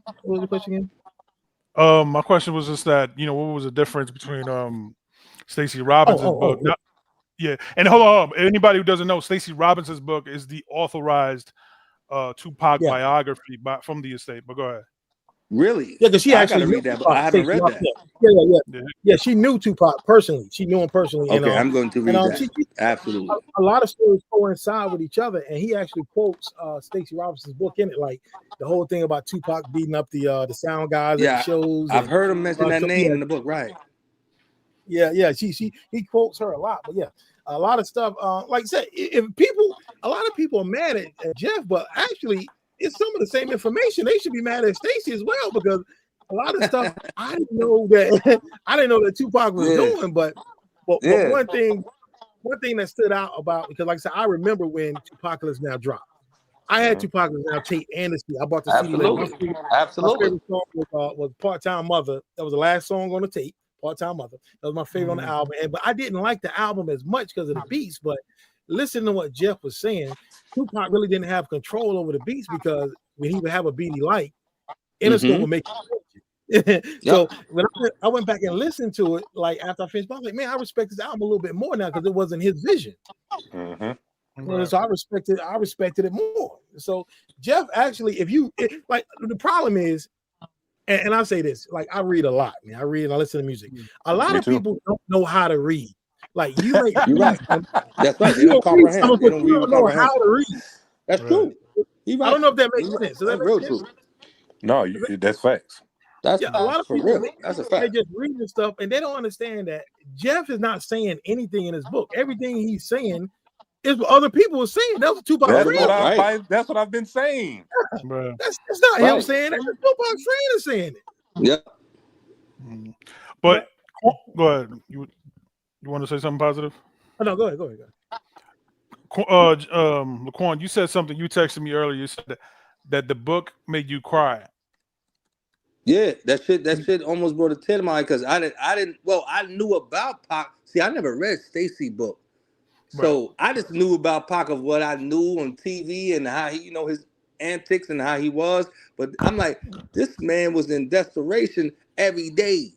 My question was just that what was the difference between Stacey Robinson's book? And hold on. Anybody who doesn't know, Stacey Robinson's book is the authorized Tupac biography from the estate. But go ahead.
Really?
Yeah, because she actually
read that, but I haven't read that.
Yeah, she knew Tupac personally. She knew him personally.
Okay, I'm going to read that. Absolutely.
A lot of stories coincide with each other, and he actually quotes Stacey Robinson's book in it, like the whole thing about Tupac beating up the sound guys at the shows.
I've heard him mention that name in the book, right?
Yeah. He quotes her a lot, but yeah. a lot of stuff. Like I said, a lot of people are mad at Jeff, but actually, it's some of the same information. They should be mad at Stacey as well because a lot of stuff I didn't know that Tupac was doing. But one thing that stood out about, because like I said, I remember when Tupacalypse Now dropped. I had Tupacalypse Now tape and the CD. I bought the CD. My favorite song was Part-Time Mother. That was the last song on the tape. Part-Time Mother. That was my favorite on the album. But I didn't like the album as much because of the beats. But listen to what Jeff was saying. Tupac really didn't have control over the beats because when he would have a beat he liked, Interscope would make it. So when I went back and listened to it, like after I finished, I was like, man, I respect this album a little bit more now because it wasn't his vision. So I respected it more. So Jeff, actually, like the problem is, and I say this, like I read a lot, man. I read and I listen to music. A lot of people don't know how to read. Like you're right.
That's right. They don't comprehend. They don't
know how to read.
That's true.
I don't know if that makes sense.
That's real true.
No, that's facts.
That's
a lot of people.
Real. That's a fact.
They just read this stuff and they don't understand that Jeff is not saying anything in his book. Everything he's saying is what other people are saying. That was Tupac.
That's what I've been saying.
That's not him saying it. That's Tupac's friend is saying it.
Yeah.
But go ahead. You want to say something positive?
Oh, no, go ahead.
Laquan, you said something. You texted me earlier. You said that the book made you cry.
Yeah, that shit almost brought a tear to my eye because I didn't. Well, I knew about Pac. See, I never read Stacey book, so I just knew about Pac of what I knew on TV and how he, his antics and how he was. But I'm like, this man was in desperation every day.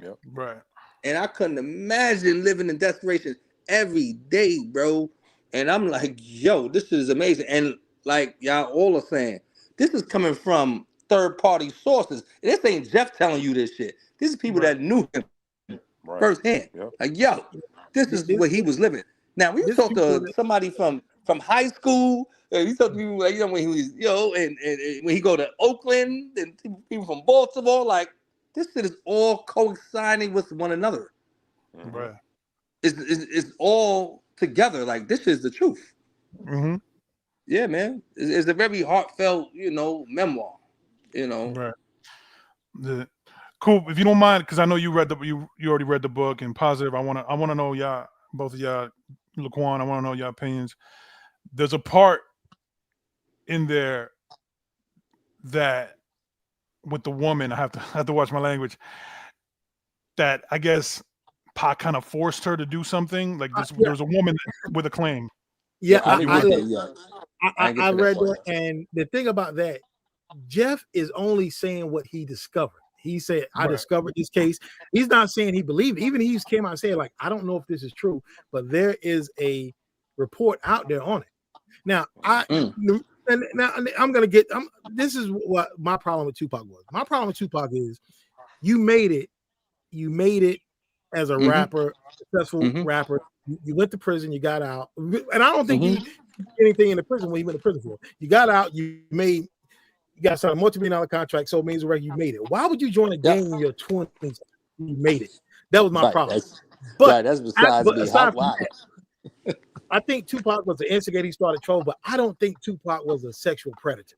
Yep.
Right.
And I couldn't imagine living in desperation every day, bro. And I'm like, yo, this is amazing. And like y'all all are saying, this is coming from third-party sources. And this ain't Jeff telling you this shit. This is people that knew him firsthand. Yep. Like, yo, this is what he was living. Now, we talk to somebody from high school. We talk to people like, when he was, and when he go to Oakland and people from Baltimore, like, this shit is all coinciding with one another.
Right.
It's all together. Like, this is the truth.
Mm-hmm.
Yeah, man. It's a very heartfelt, memoir.
Right. Cool. If you don't mind, because I know you already read the book and positive. I wanna know y'all, both of y'all, Laquan, I want to know your opinions. There's a part in there that with the woman, I have to watch my language, that I guess Pac kind of forced her to do something. Like this, there was a woman with a claim.
Yeah, I read that, and the thing about that, Jeff is only saying what he discovered. He said, I discovered this case. He's not saying he believed it. Even he came out and said, like, I don't know if this is true, but there is a report out there on it. Now, this is what my problem with Tupac was. My problem with Tupac is you made it as a rapper, successful rapper. You went to prison, you got out. And I don't think you did anything in the prison when you went to prison for. You got out, you got signed a multi-million-dollar contract, so it means you made it. Why would you join a gang in your 20s? You made it. That was my problem.
That's besides why.
I think Tupac was the instigator. He started trouble, but I don't think Tupac was a sexual predator.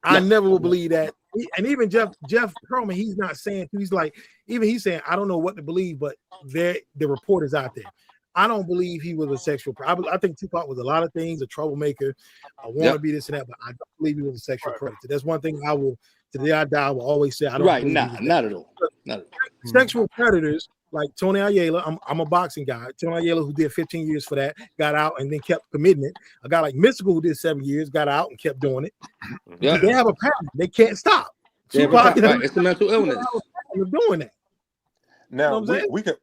I never will believe that. And even Jeff Pearlman, he's not saying, he's saying, I don't know what to believe, but the report is out there. I don't believe he was a sexual predator. I think Tupac was a lot of things, a troublemaker. I want to be this and that, but I don't believe he was a sexual predator. That's one thing I will, to the day I die, I will always say. I don't.
Not at all.
Sexual predators like Tony Ayala. I'm a boxing guy. Tony Ayala, who did 15 years for that, got out and then kept committing it. A guy like Mystical, who did 7 years, got out and kept doing it. Yeah. They have a pattern. They can't stop.
Tupac, it's a mental illness.
Doing that.
Now we can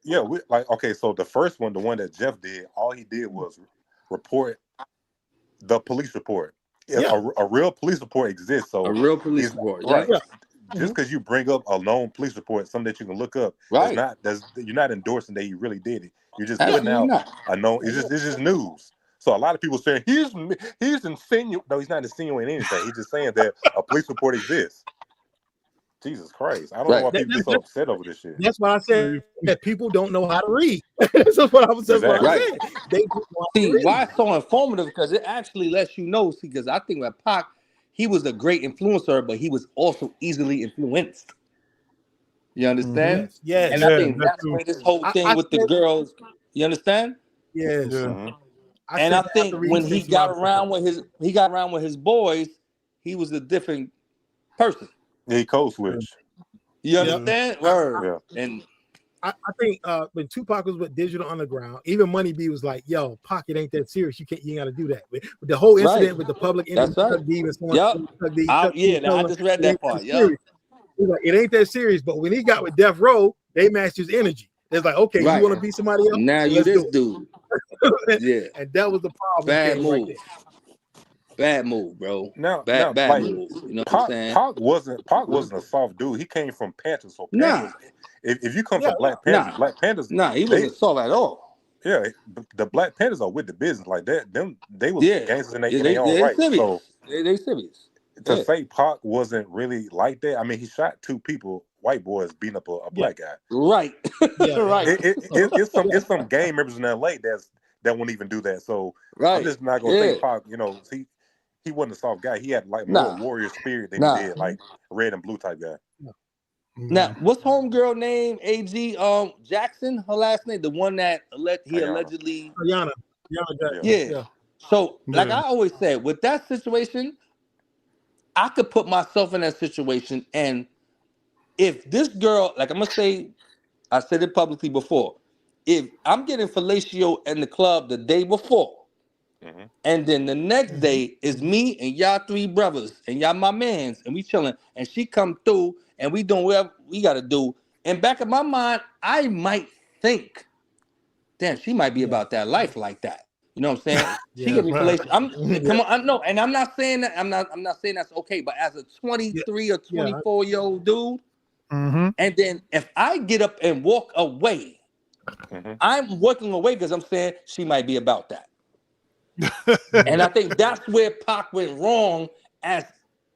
so the first one, the one that Jeff did, all he did was report the police report. A real police report exists. So
a real police report,
right? Yeah. Just because you bring up a lone police report, something that you can look up,
right?
You're not endorsing that he really did it. You're just putting out a known. It's just news. So a lot of people saying he's insinuating. No, he's not insinuating anything. He's just saying that a police report exists. Jesus Christ. I don't know why
That-
people get so upset over this shit.
That's why I said that people don't know how to read. That's what I was saying.
Exactly.
They don't know how to
See,
read.
why it's so informative? Because it actually lets you know. See, because I think with Pac, he was a great influencer, but he was also easily influenced. You understand?
Yes.
And
Yeah,
I think
that's
that's
true.
where this whole thing
I
with the
said-
girls. You understand?
Yes.
Yeah.
Mhm.
And I
said
think
after reading
when he
Stacey
got
Robinson.
around with his boys, he was a different person.
He code switch.
You understand? Word.
Yeah.
And
I think when Tupac was with Digital Underground, even Money B was like, "Yo, Pocket ain't that serious. You ain't got to do that." With the whole incident with the public enemy,
That's right.
Chuck D, and so on,
Yep.
Chuck D,
I
Chuck D told
just
him,
read
"It
that
ain't
part. Yep.
serious." He's like, "It ain't that serious." But when he got with Death Row, they matched his energy. It's like, okay,
Right.
you want to be somebody else?
Now you
Let's
this
do
dude. Yeah.
And that was the problem.
Bad
came
move.
right there.
Bad move, bro.
Now,
Bad
like,
move. You know what I'm saying?
Pac wasn't a soft dude. He came from Panthers. So
Nah.
Panthers, if you come from Black Panthers, Black Panthers,
Nah, he wasn't soft at all.
Yeah, the Black Panthers are with the business like that. They was gangsters in
Yeah,
their own
they
right.
serious.
So
They serious.
to say Pac wasn't really like that, I mean, he shot 2 people, white boys beating up a black guy.
Right. Right.
It's some gang members in LA that won't even do that. So I'm just not gonna say Pac. You know, he wasn't a soft guy. He had like more warrior spirit than he did like red and blue type guy.
Now, what's homegirl name? AG Jackson, her last name, the one that he allegedly.
Rihanna.
Yeah. So, like I always said, with that situation, I could put myself in that situation, and if this girl, like I'm gonna say, I said it publicly before, if I'm getting fellatio in the club the day before, and then the next day is me and y'all 3 brothers and y'all my mans, and we chilling, and she come through and we doing whatever we gotta do. In back of my mind, I might think, damn, she might be about that life like that. You know what I'm saying? She get me fellatio. Come on, I know, and I'm not saying that. I'm not saying that's okay. But as a 23 or 24-year-old dude, and then if I get up and walk away, I'm walking away because I'm saying she might be about that. And I think that's where Pac went wrong. As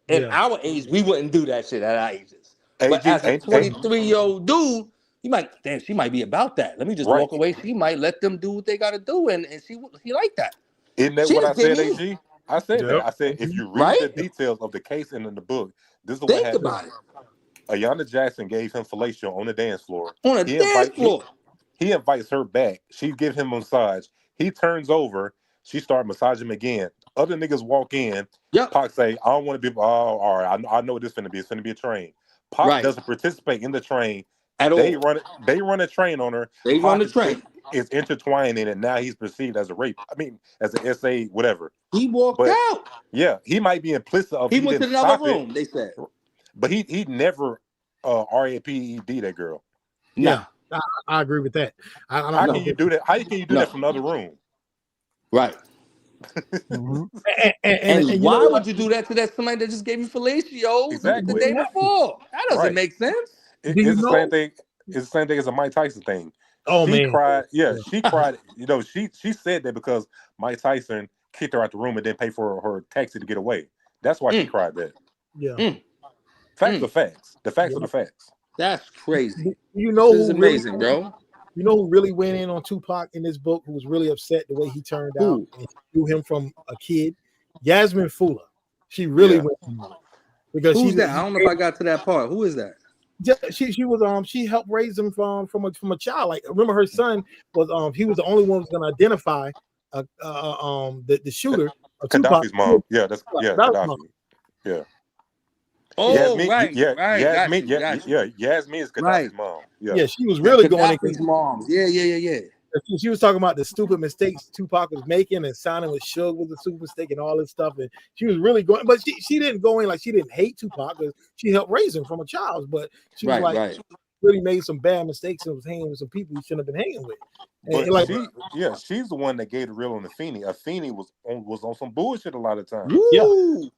in our age, we wouldn't do that shit at our ages. But as a 23-year-old dude, you might, damn, she might be about that. Let me just walk away. She might let them do what they got to do, and he like that.
Isn't that
She
what I
just gave
said,
me-
AG? I said that. I said if you read the details of the case and in the book, this is what
Think
happened.
about it.
Ayanna Jackson gave him fellatio on the dance floor.
On a dance floor.
He invites her back. She gives him a massage. He turns over. She starts massaging him again. Other niggas walk in. Pac say, I don't want to be, all right, I know what this finna be. It's finna be a train. Pac doesn't participate in the train.
At
they
all.
They run a train on her.
They run the train.
Is intertwined in it. Now he's perceived as a rape. I mean, as an SA, whatever.
He walked out.
Yeah, he might be implicit of
He went to
didn't
another
stop it,
room, they said.
but he never RAPED that girl.
Yeah, I agree with that. I don't
How
know.
can you do that? How can you do that from another room?
Right. And
you
why
know
would
what?
you do that to somebody that just gave you fellatio
Exactly.
the day before? That doesn't
Right.
make sense.
It's the same thing. It's the same thing as a Mike Tyson thing.
Oh,
she
man.
cried. Yeah, she cried. You know, she said that because Mike Tyson kicked her out the room and didn't pay for her taxi to get away. That's why she cried that.
Yeah.
Facts are facts. The facts are the facts.
That's crazy.
You know
This is
who really-
amazing, bro.
You know who really went in on Tupac in this book, who was really upset the way he turned out and knew him from a kid? Yasmin Fula. She really went in on it. Because
Who's
she
that? I don't know if I got to that part. Who is that?
She was she helped raise him from a child. Like, remember, her son was he was the only one who was going to identify the shooter of Tupac.
Gaddafi's mom. Yeah, that's
Gaddafi's
Gaddafi.
mom.
Yeah.
Oh,
Yasmin,
right.
Yasmin,
Got you.
Yasmin is Gaddafi's
Right.
mom.
Yeah, she was really going
Gaddafi's moms. Yeah.
She was talking about the stupid mistakes Tupac was making and signing with Suge was a super mistake and all this stuff. And she was really going, but she didn't go in like she didn't hate Tupac because she helped raise him from a child. But she was she really made some bad mistakes and was hanging with some people he shouldn't have been hanging with. And
But she's the one that gave the real on Afeni. Afeni was on some bullshit a lot of times.
Yeah.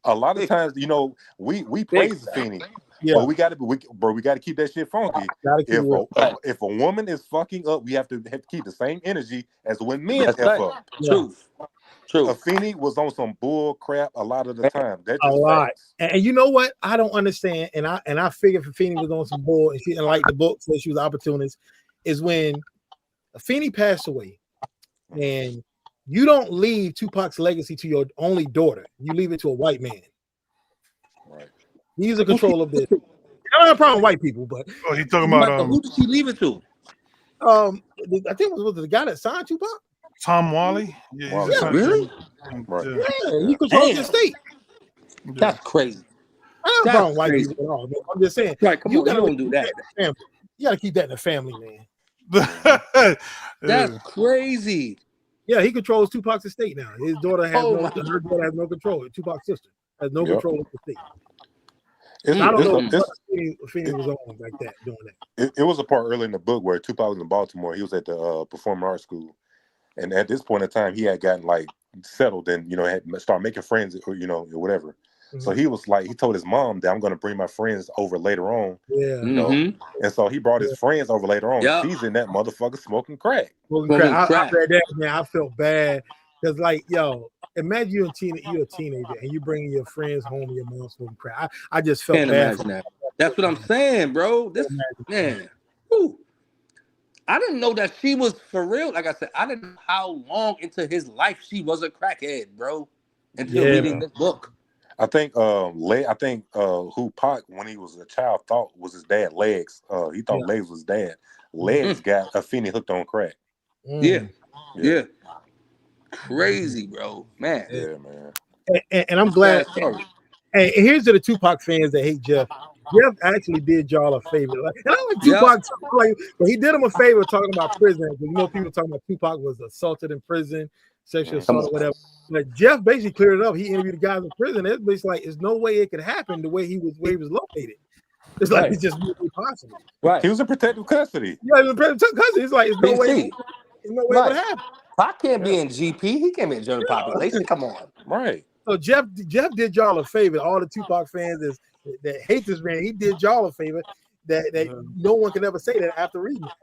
A lot of times, you know, we praise Afeni.
Yeah.
But we got to keep that shit funky. If a woman is fucking up, we have to keep the same energy as when men F up.
Truth.
Afeni was on some bull crap a lot of the time. That's just
a lot.
facts.
And you know what? I don't understand. And I figured Afeni was on some bull and she didn't like the book, so she was opportunist. Is when Afeni passed away, and you don't leave Tupac's legacy to your only daughter. You leave it to a white man.
Right.
He's in control of this. I don't have a problem with white people, but
he's talking about
who did she leave it to?
I think it was the guy that signed Tupac.
Tom Wally.
Yeah, really?
Right.
Yeah, he controls the state.
That's crazy.
I don't have a problem with white people at all. I'm just saying.
Right, come on, you don't do that.
You gotta keep that in the family, man.
That's crazy.
Yeah, he controls Tupac's estate now. His daughter has her daughter has no control. Tupac's sister has no control of the estate. I don't know if Afeni was on like that, doing that.
It was a part early in the book where Tupac was in Baltimore. He was at the Performing Arts School, and at this point in time, he had gotten like settled and had started making friends, or whatever. Mm-hmm. So he was like, he told his mom that I'm going to bring my friends over later on.
Yeah,
and so he brought his friends over later on. Yep. She's in that motherfucker smoking crack.
I read that, man. I felt bad because, like, yo, imagine you're a teenager and you bringing your friends home and your mom smoking crack. I just felt bad.
That. That's what I'm saying, bro. This man, I didn't know that she was for real. Like I said, I didn't know how long into his life she was a crackhead, bro. Until reading this book.
I think who Pac, when he was a child, thought was his dad, Legs. He thought Legs was dad. Legs got Afeni hooked on crack.
Yeah. Crazy, bro. Man.
Yeah, man.
And I'm glad. And here's to the Tupac fans that hate Jeff. Jeff actually did y'all a favor. And I like Tupac, but he did him a favor talking about prison. People talking about Tupac was assaulted in prison, sexual assault or whatever. But Jeff basically cleared it up. He interviewed the guys in prison. It's basically like there's no way it could happen the way he was located. It's like it's just really possible.
Right. He was in protective custody.
Yeah, he was in protective custody. It's like there's no way it would happen.
Pac can't be in GP. He can't be in general population. Come on.
Right.
So Jeff did y'all a favor. All the Tupac fans that hate this man, he did y'all a favor that no one can ever say that after reading it.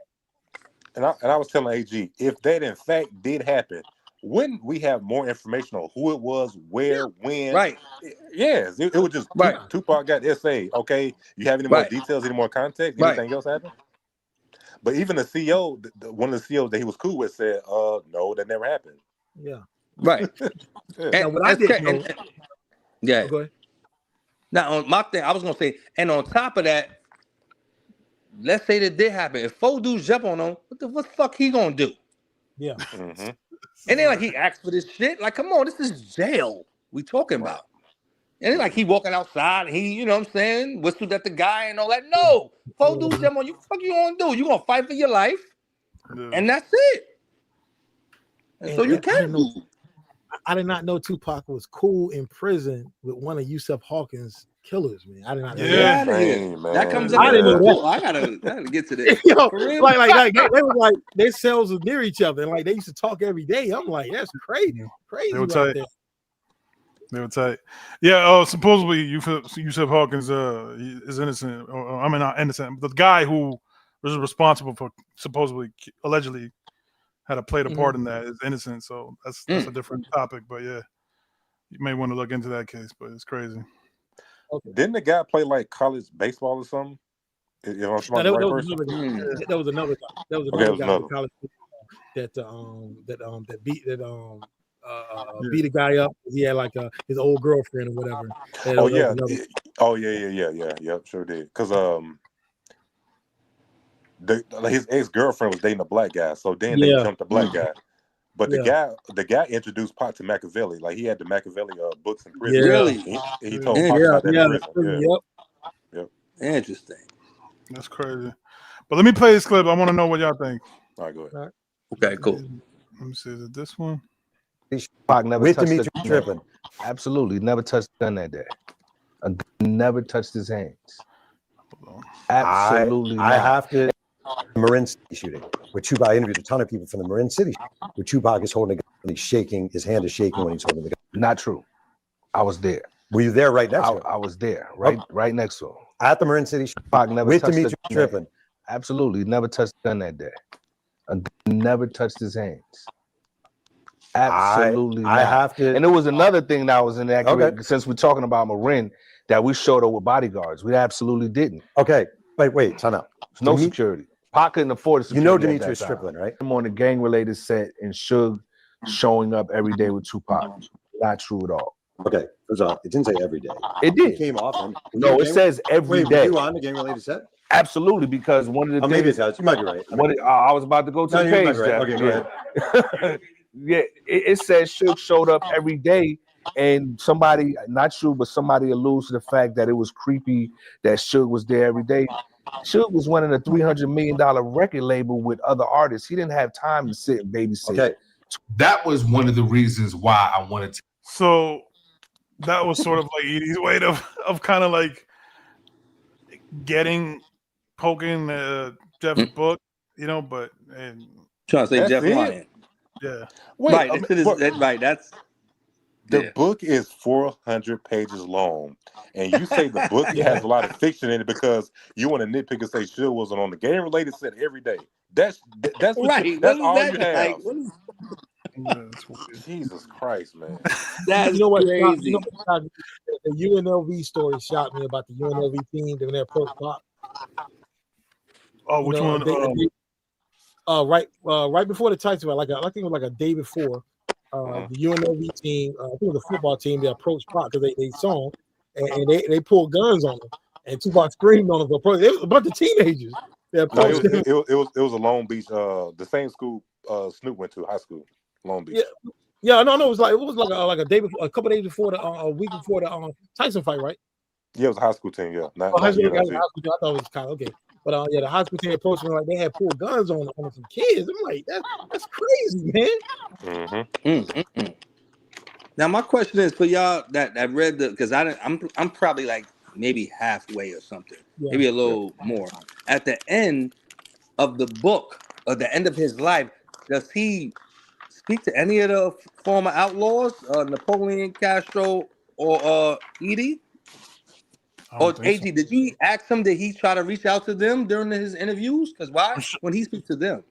And I was telling AG, if that in fact did happen, wouldn't we have more information on who it was, where, when?
Right.
Yes. It would just Tupac got SA. Okay. You have any more details, any more context? Anything else happen? But even the CEO, one of the CEOs that he was cool with said, no, that never happened.
Yeah.
Right.
And what I did know,
go ahead. Now on my thing, I was gonna say, and on top of that, let's say that did happen. If 4 dudes jump on him, what the fuck he gonna do?
Yeah.
Mm-hmm.
And then like he asked for this shit. Like, come on, this is jail we talking about. And then like he walking outside and he, you know what I'm saying, whistled at the guy and all that. No, 4 dudes jump on you. What the fuck you gonna do? You gonna fight for your life, and that's it. And so you can do.
I did not know Tupac was cool in prison with one of Yusuf Hawkins' killers, man. I did not know that.
That comes up. I didn't know that. I gotta get to this.
Yo, like they was like their cells was near each other, and like they used to talk every day. I'm like, that's crazy.
They were tight. They were tight. Yeah. Supposedly Yusuf Hawkins is innocent. I mean, not innocent. But the guy who was responsible for allegedly had played a part in that is innocent. So that's a different topic. But yeah, you may want to look into that case. But it's crazy.
Okay. Didn't the guy play like college baseball or something? That was another guy in college
that beat a guy up. He had like his old girlfriend or whatever.
Yep, sure did. Because his ex-girlfriend was dating a black guy, so then they jumped the black guy. But the guy introduced Pac to Machiavelli. Like he had the Machiavelli books in prison.
Really?
He told Pac about that in prison.
Yep. Interesting.
That's crazy. But let me play this clip. I want to know what y'all think.
All right, go ahead.
Okay, cool.
Let me see. Is it this one?
Pac never touched
Dimitri tripping.
Absolutely, never touched the gun that day. Never touched his hands. Absolutely.
I have to. Marin City shooting, where Tupac, I interviewed a ton of people from the Marin City, where Tupac is holding a gun and he's shaking, his hand is shaking when he's holding the gun.
Not true. I was there.
Were you there right next to him?
I was there, right next to him.
at the Marin City
Pac never
with
touched
Demetrius
the gun.
Strickland.
Absolutely, never touched the gun that day. Never touched his hands. Absolutely
I
not.
have to.
And there was another thing that was inaccurate.
Okay.
Since we're talking about Marin, that we showed up with bodyguards. We absolutely didn't.
Okay, wait, time out.
No security. Pac couldn't afford security.
You know
at that
Demetrius
time.
Strickland, right?
I'm on the gang-related set and Suge showing up every day with Tupac. Not true at all.
Okay, first off, it didn't say every day.
It did.
It came often.
No, it says every day.
Were you on the gang-related set?
Absolutely, because one of the
Maybe
things.
it does. You might be right.
I was about to go to
No,
the
you might
page.
be right.
Jeff.
Okay, go ahead.
Yeah, it says Suge showed up every day, and somebody, not you, but somebody alludes to the fact that it was creepy that Suge was there every day. Suge was running a $300 million record label with other artists. He didn't have time to sit and babysit.
Okay.
That was one of the reasons why I wanted to.
So that was sort of like Edie's way of kind of like poking Jeff's book, you know, but and
trying to say Jeff lying.
Yeah.
Wait,
right. Right. That's
the book is 400 pages long, and you say the book has a lot of fiction in it because you want to nitpick and say Suge wasn't on the game-related set every day. That's what
right.
that's all you have.
Like,
Jesus Christ, man.
That's
you know what?
crazy.
You know what, the UNLV story shocked me about the UNLV team doing their pro Pac.
Oh, which one?
Right before the Titans, I think it was like a day before. The UNLV team, I think it was the football team, they approached Pac because they saw him and they pulled guns on him. And Tupac screamed on him. It was a bunch of teenagers.
It was a Long Beach, the same school Snoop went to, high school, Long Beach.
Yeah, no, it was like a day before, a couple days before a week before the Tyson fight, right?
Yeah, it was a high school team. Yeah,
high school, I thought it was kind of okay. But the high school team approached me like they had pulled guns on some kids. I'm like, that's crazy, man.
Mm-hmm. Now my question is for y'all that read because I'm probably like maybe halfway or something, maybe a little more. At the end of the book, or the end of his life, does he speak to any of the former outlaws, Napoleon, Castro, or Edie? Or AG, did you ask him, did he try to reach out to them during his interviews? Because why? When he speaks to them.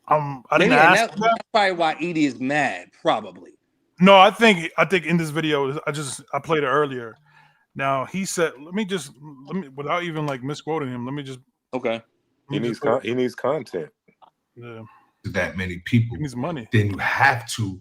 I didn't ask
that's probably why Edie is mad, probably.
No, I think in this video, I played it earlier. Now he said, let me without even like misquoting him, let me just
He needs content.
Yeah.
That many people.
He needs money.
Then you have to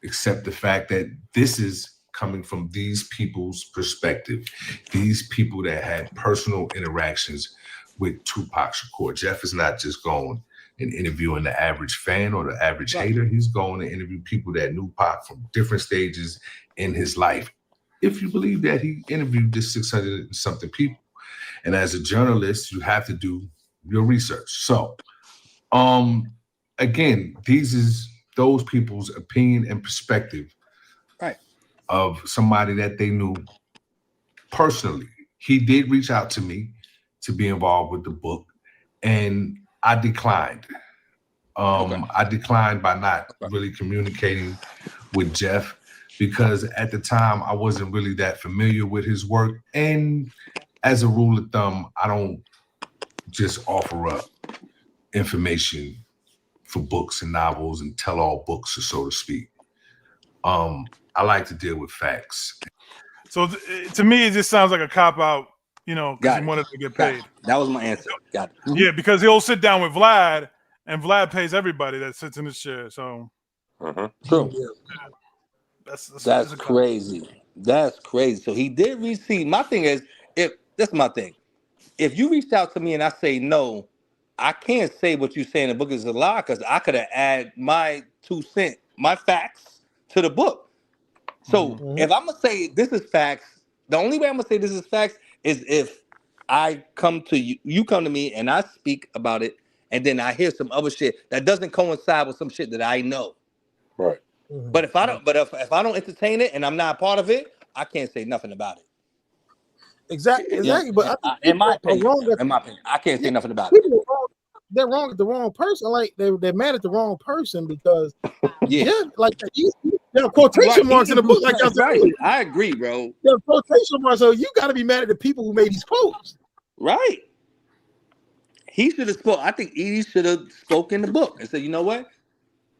accept the fact that this is coming from these people's perspective, these people that had personal interactions with Tupac Shakur. Jeff is not just going and interviewing the average fan or the average hater. He's going to interview people that knew Pac from different stages in his life. If you believe that he interviewed this 600 and something people. And as a journalist, you have to do your research. So, again, these is those people's opinion and perspective of somebody that they knew personally. He did reach out to me to be involved with the book, and I declined. I declined by not really communicating with Jeff because at the time I wasn't really that familiar with his work. And as a rule of thumb, I don't just offer up information for books and novels and tell-all books, so to speak. I like to deal with facts.
So to me, it just sounds like a cop-out, you know, because he wanted to get paid.
That was my answer. Got it.
Yeah, because he'll sit down with Vlad, and Vlad pays everybody that sits in his chair. So,
True.
That's
crazy. That's crazy. So he did receive. My thing is, that's my thing. If you reached out to me and I say no, I can't say what you say in the book is a lie because I could have added my 2 cents, my facts to the book. So if I'm gonna say this is facts, the only way I'm gonna say this is facts is if I come to you, you come to me and I speak about it, and then I hear some other shit that doesn't coincide with some shit that I know.
Right.
But if I don't, if I don't entertain it and I'm not a part of it, I can't say nothing about it.
Exactly.
Yeah.
But
In my opinion, I can't say nothing about it.
They're wrong at the wrong person. Like they're mad at the wrong person because like There are quotation marks in the book, like y'all said.
Right. I agree, bro.
There are quotation marks, so you got to be mad at the people who made these quotes.
Right. He should have spoke. I think Edie should have spoken in the book and said, you know what?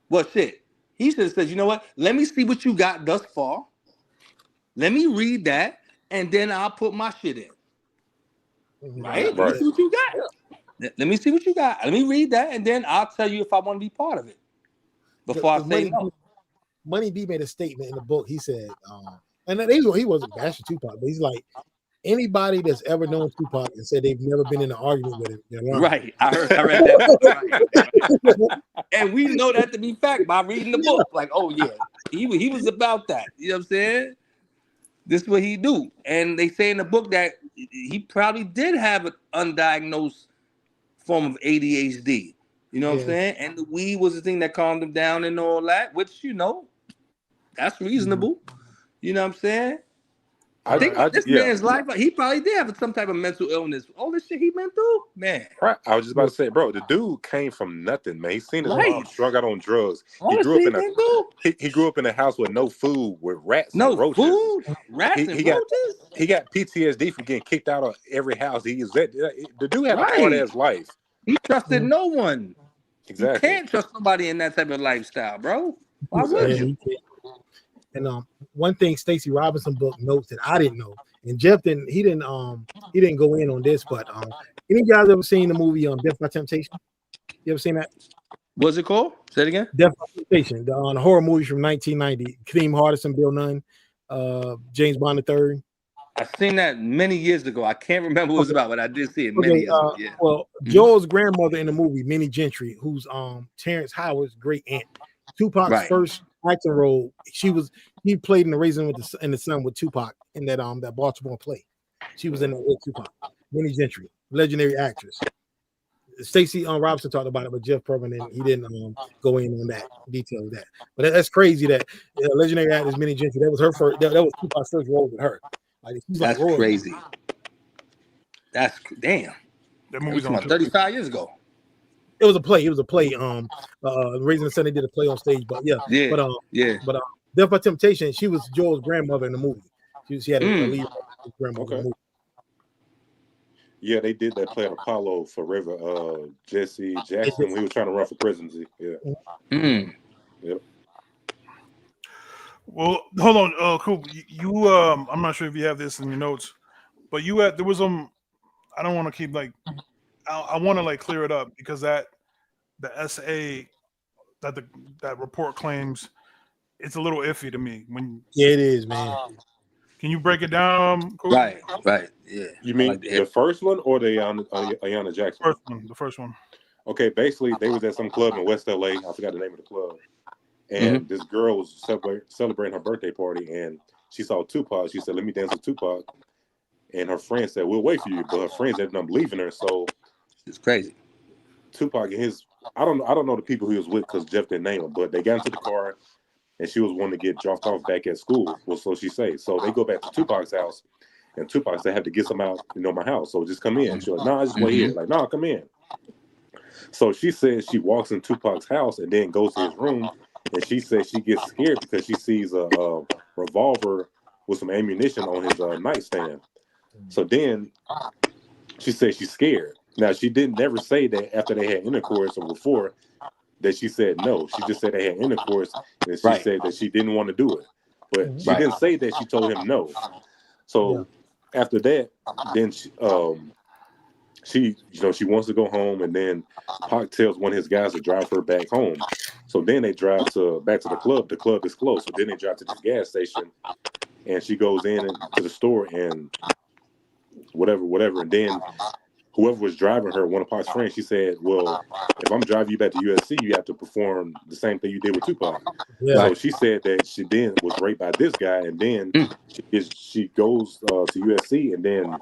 Well, shit. He should have said, you know what? Let me see what you got thus far. Let me read that, and then I'll put my shit in. Right? Let me see what you got. Let me see what you got. Let me read that, and then I'll tell you if I want to be part of it. Before I say no.
Money B made a statement in the book. He said, and he wasn't bashing Tupac, but he's like, anybody that's ever known Tupac and said they've never been in an argument with him, they're lying.
Right. I read that. Right. And we know that to be fact by reading the book. Like, oh yeah, he was about that. You know what I'm saying? This is what he do. And they say in the book that he probably did have an undiagnosed form of ADHD. You know what I'm saying? And the weed was the thing that calmed him down and all that, which, you know, that's reasonable. You know what I'm saying? I think this man's life, he probably did have some type of mental illness. All this shit he been through, man.
Right. I was just about to say, bro, the dude came from nothing, man. He seen his mom strung out on drugs. He grew up in a house with no food, with rats and roaches.
Roaches?
He got PTSD from getting kicked out of every house he was at. The dude had a hard-ass life.
He trusted no one.
Exactly.
You can't trust somebody in that type of lifestyle, bro. Why would you?
And one thing Stacey Robinson book notes that I didn't know, and Jeff didn't go in on this, but any guys ever seen the movie Death by Temptation? You ever seen that?
What's it called? Say it again.
Death by Temptation, the horror movie from 1990. Kadeem Hardison, Bill Nunn, James Bond III.
I seen that many years ago. I can't remember what it was about, but I did see it many years ago. Yeah.
Well, Joel's grandmother in the movie, Minnie Gentry, who's Terrence Howard's great aunt, Tupac's first acting role. He played in the Raisin in the Sun with Tupac in that Baltimore play. She was in it with Tupac. Minnie Gentry, legendary actress. Stacey Robinson talked about it, but Jeff Perman he didn't go in on that detail of that. But that's crazy that legendary actress Minnie Gentry, that was her first. That was Tupac's first role with her.
That's crazy. That's damn.
That movie's
on 35 years ago.
It was a play. Raisin the Sun, they did a play on stage, but But Death by Temptation, she was Joel's grandmother in the movie. She had a lead grandmother in the movie.
Yeah, they did that play at Apollo for River Jesse Jackson when he was trying to run for presidency. Yeah. Yep.
Well, hold on, Coop. You I'm not sure if you have this in your notes, but there was I don't want to keep I want to clear it up because the essay that report claims, it's a little iffy to me.
It is, man.
Can you break it down, Coop?
Right, yeah.
You mean the first one or the Ayanna Jackson?
The first one.
Okay, basically they was at some club in West LA. I forgot the name of the club. And this girl was celebrating her birthday party, and she saw Tupac. She said, "Let me dance with Tupac." And her friend said, "We'll wait for you." But her friends ended up leaving her. So
it's crazy.
Tupac and I don't know the people he was with because Jeff didn't name them, but they got into the car, and she was wanting to get dropped off back at school. Well, so she said. So they go back to Tupac's house, and Tupac said, "I have to get some out, my house. So just come in." She's like, "No, I just wait here." Like, "No, come in." So she says she walks in Tupac's house and then goes to his room. And she says she gets scared because she sees a revolver with some ammunition on his nightstand. So then she says she's scared. Now, she didn't never say that after they had intercourse or before that she said no. She just said they had intercourse, and she said that she didn't want to do it. But she didn't say that she told him no. So after that, then she wants to go home, and then Pac tells one of his guys to drive her back home. So then they drive back to the club. The club is closed. So then they drive to this gas station, and she goes in to the store and whatever. And then whoever was driving her, one of Pac's friends, she said, "Well, if I'm driving you back to USC, you have to perform the same thing you did with Tupac." Yeah. So she said that she then was raped by this guy, and then she goes to USC, and then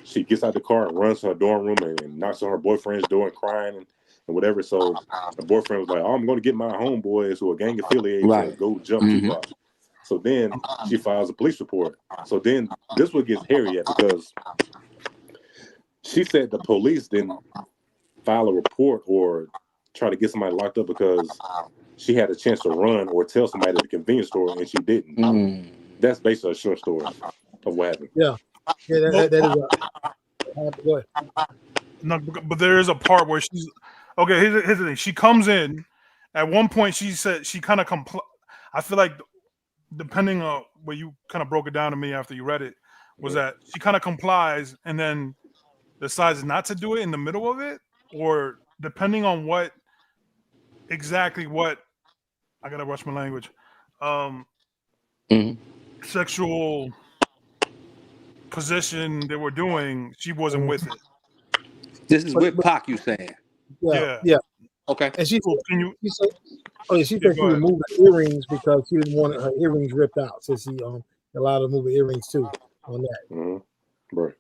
she gets out the car and runs to her dorm room and knocks on her boyfriend's door and crying and whatever. So her boyfriend was like, "Oh, I'm going to get my homeboys who are gang affiliated to go jump Tupac." So then she files a police report. So then this one gets hairy because she said the police didn't file a report or try to get somebody locked up because she had a chance to run or tell somebody at the convenience store and she didn't. That's basically a short story of what happened.
Yeah, that is. Go ahead.
No, but there is a part where she's okay. Here's the thing. She comes in. At one point, she said she kind of I feel like, depending on where you kind of broke it down to me after you read it, was that she kind of complies and then decides not to do it in the middle of it, or depending on what I gotta watch my language. Sexual position they were doing, she wasn't with it.
This is with Pac, you saying?
Yeah.
Okay.
And she said she
go ahead.
removed her earrings because she didn't want her earrings ripped out. So she allowed her to move her earrings too on that.
Right.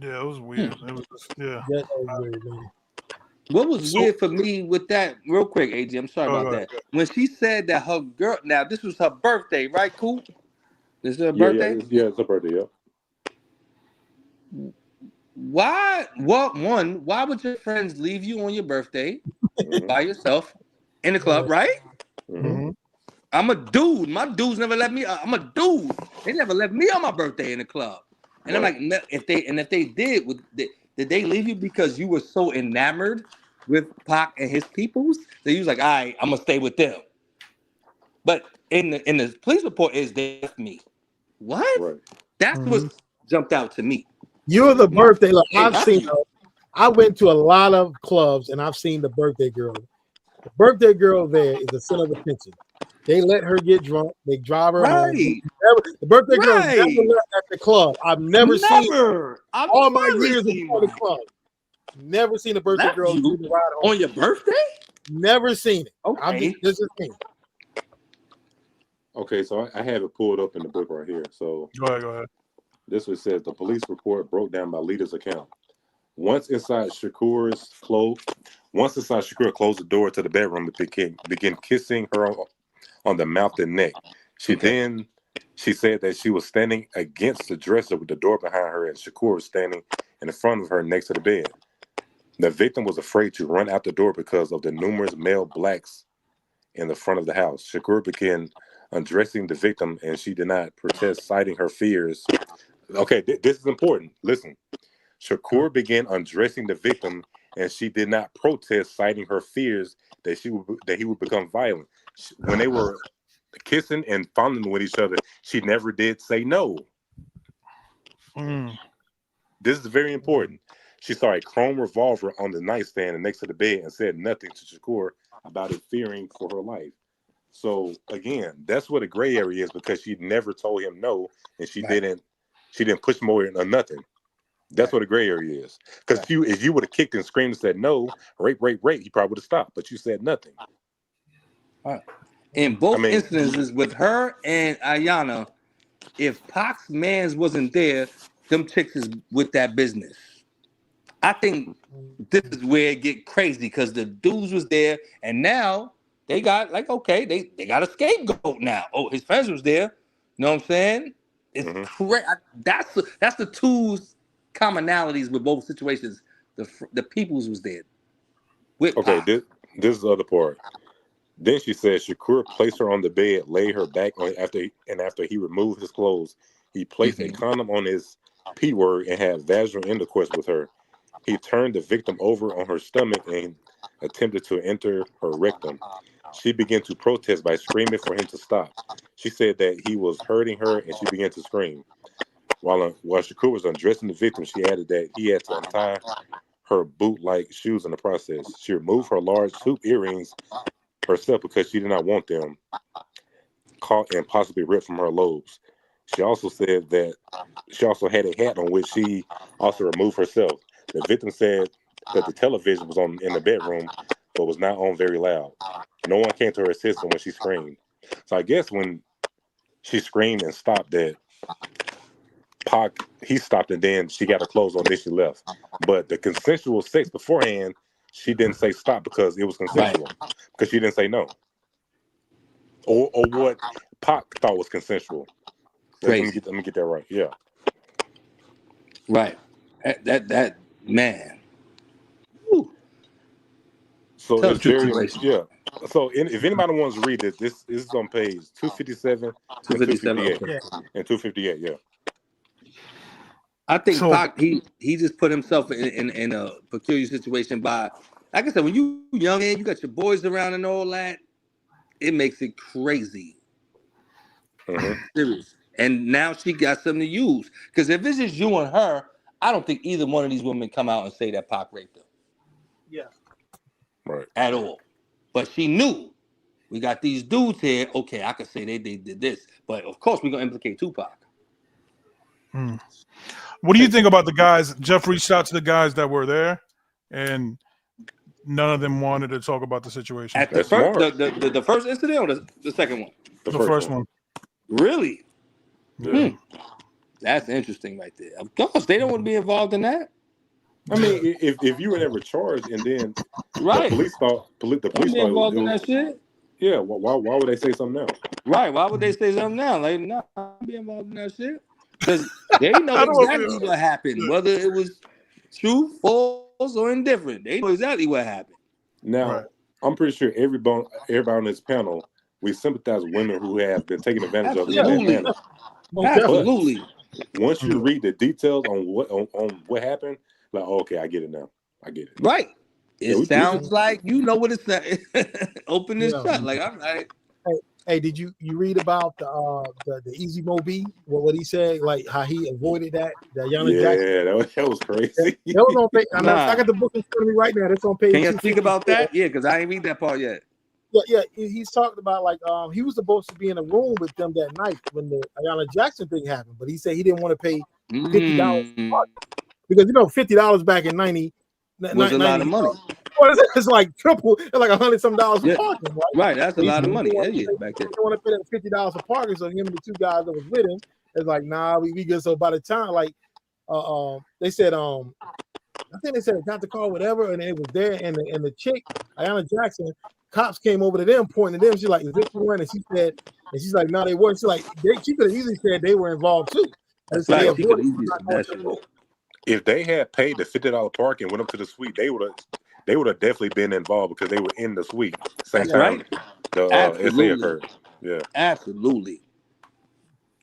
Yeah, it was weird. It was just,
That was weird, man.
What was weird for me with that, real quick, AJ, I'm sorry about that. When she said that her girl, now this was her birthday, right, Cool? This is her birthday?
Yeah, it's her birthday, yeah.
Why would your friends leave you on your birthday by yourself in the club, right? I'm a dude. My dudes never let me. I'm a dude. They never left me on my birthday in the club. And I'm like, if they did, did they leave you because you were so enamored with Pac and his peoples that you was like, all right, I'm gonna stay with them? But in the police report is they left me. What?
Right.
That's what jumped out to me.
You're the birthday. Look,
Hey,
I've seen her. I went to a lot of clubs and I've seen the birthday girl. The birthday girl there is the center of attention. They let her get drunk. They drive her home. The birthday girl never left at the club. I've never seen all my years in the club. Never seen a birthday girl do the ride home.
On your birthday?
Never seen it.
Okay.
This is me.
Okay, so I have it pulled up in the book right here. So
go ahead.
This one says the police report broke down by leader's account. Once inside Shakur closed the door to the bedroom and began kissing her on the mouth and neck. She said that she was standing against the dresser with the door behind her and Shakur was standing in front of her next to the bed. The victim was afraid to run out the door because of the numerous male blacks in the front of the house. Shakur began undressing the victim and she did not protest, citing her fears. Okay, this is important. Listen. Shakur began undressing the victim and she did not protest, citing her fears that he would become violent. When they were kissing and fondling with each other, she never did say no. This is very important. She saw a chrome revolver on the nightstand next to the bed and said nothing to Shakur about it, fearing for her life. So again, that's what a gray area is, because she never told him no, and she didn't push him over or nothing. That's what a gray area is. Because if you would have kicked and screamed and said no, rape, he probably would have stopped. But you said nothing.
In both instances with her and Ayanna, if Pac's mans wasn't there, them chicks is with that business. I think this is where it get crazy, because the dudes was there and now they got they got a scapegoat now. Oh, his friends was there. You know what I'm saying? It's crazy. That's the two commonalities with both situations. The peoples was there.
Okay, this is the other part. Then she said Shakur placed her on the bed, laid her back on after he removed his clothes, he placed a condom on his P word and had vaginal intercourse with her. He turned the victim over on her stomach and attempted to enter her rectum. She began to protest by screaming for him to stop. She said that he was hurting her and she began to scream. While Shakur was undressing the victim, she added that he had to untie her boot-like shoes in the process. She removed her large hoop earrings herself because she did not want them caught and possibly ripped from her lobes. She also said that she also had a hat on which she also removed herself. The victim said that the television was on in the bedroom, but was not on very loud. No one came to her assistance when she screamed. So I guess when she screamed and stopped, that Pac, he stopped, and then she got her clothes on, then she left. But the consensual sex beforehand, she didn't say stop because it was consensual. Because she didn't say no. Or what Pac thought was consensual. Let me get that right. Yeah.
Right. That man. Woo.
So it's very, So if anybody wants to read this is on page 257, 258, and 258. Yeah.
I think Pac, he just put himself in a peculiar situation by, like I said, when you young and you got your boys around and all that, it makes it crazy. Serious. And now she got something to use. Because if it's just you and her, I don't think either one of these women come out and say that Pac raped her.
Yeah.
Right.
At all. But she knew. We got these dudes here. Okay, I could say they did this. But of course, we're going to implicate Tupac.
What do you think about the guys? Jeff reached out to the guys that were there, and none of them wanted to talk about the situation.
At the first incident or the second one?
The first one.
Really?
Yeah.
That's interesting right there. Of course, they don't want to be involved in that.
I mean, if you were never charged and then
right,
the police thought
involved in that shit.
Yeah, why would they say something now?
Right, why would they say something now? Like, no, I'll be involved in that shit. Because they know exactly what happened, whether it was true, false, or indifferent. They know exactly what happened.
Now, I'm pretty sure everybody on this panel, we sympathize with women who have been taken advantage of in that manner.
Absolutely.
But once you read the details on what happened, like, okay, I get it now. I get it.
Right. It sounds like you know what it's open and shut. Like, I'm like,
hey, did you read about the Easy Mo B? What he said, like how he avoided that Yana Jackson?
Yeah, that was crazy.
That was on page. I got the book in front of me right now. That's on page.
Can you speak about that? Yeah, because I ain't read that part yet.
Yeah. He's talking about like he was supposed to be in a room with them that night when the Ayanna Jackson thing happened, but he said he didn't want to pay $50 because $50 back in 90
was a lot of money.
Well, it's like triple. It's like $100 some for parking, right?
Right, that's a lot of money. Back there.
He didn't want to pay that $50 for parking, so him and the two guys that was with him, it's like, nah, we good. So by the time, like, they said, I think they said it got the car, whatever, and it was there, and the chick, Ayanna Jackson, cops came over to them, pointing to them. She's like, "Is this one?" And she said, and she's like, "No, they weren't." She's like, she could have easily said they were involved too.
That's right. She could easily said that.
If they had paid the $50 park and went up to the suite, they would have definitely been involved because they were in the suite. Same time as they occurred. Yeah,
absolutely.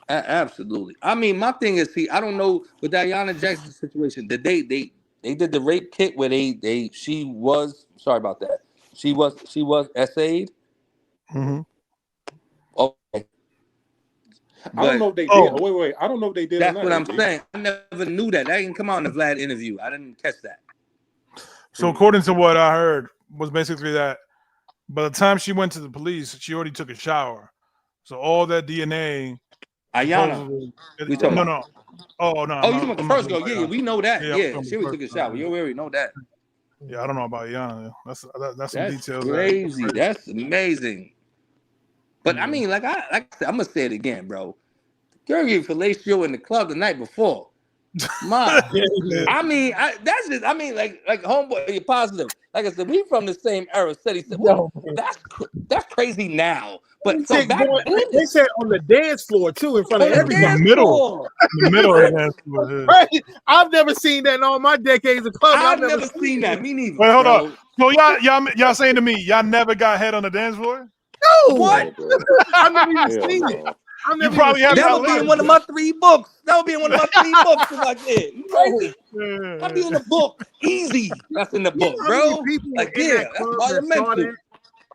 Absolutely. I mean, my thing is, see, I don't know with Ayanna Jackson's situation. Did they did the rape kit where she was sorry about that. She was essayed.
Mm-hmm.
Okay.
I don't know if they did. Wait. I don't know if they did.
That's what I'm saying. I never knew that. That didn't come out in the Vlad interview. I didn't catch that.
So according to what I heard, was basically that by the time she went to the police, she already took a shower. So all that DNA.
Ayanna.
No. Oh no.
Oh, you talking about the first girl? Yeah, we know that. Yeah, she already took a shower. You already know that.
Yeah, I don't know about Ayanna. That's some details.
Crazy. That's amazing. But I mean, like I said, I'm gonna say it again, bro. Girl gave fellatio in the club the night before. I mean, that's just. I mean, like homeboy, you're positive. Like I said, we from the same era. Said he said, well, that's crazy now. But so back then,
they said on the dance floor too, in front of everybody.
In the middle of the dance floor. Yeah.
Right? I've never seen that in all my decades of club.
I've never seen that. Me neither.
Wait, hold on. So y'all saying to me, y'all never got head on the dance floor?
No. What? I've never even seen it.
You probably have
that would be in one of my 3 books. That would be in one of my 3 books. Like that. You crazy? I'd be in the book. Easy. That's in the book, bro. Like, yeah, that's monumental.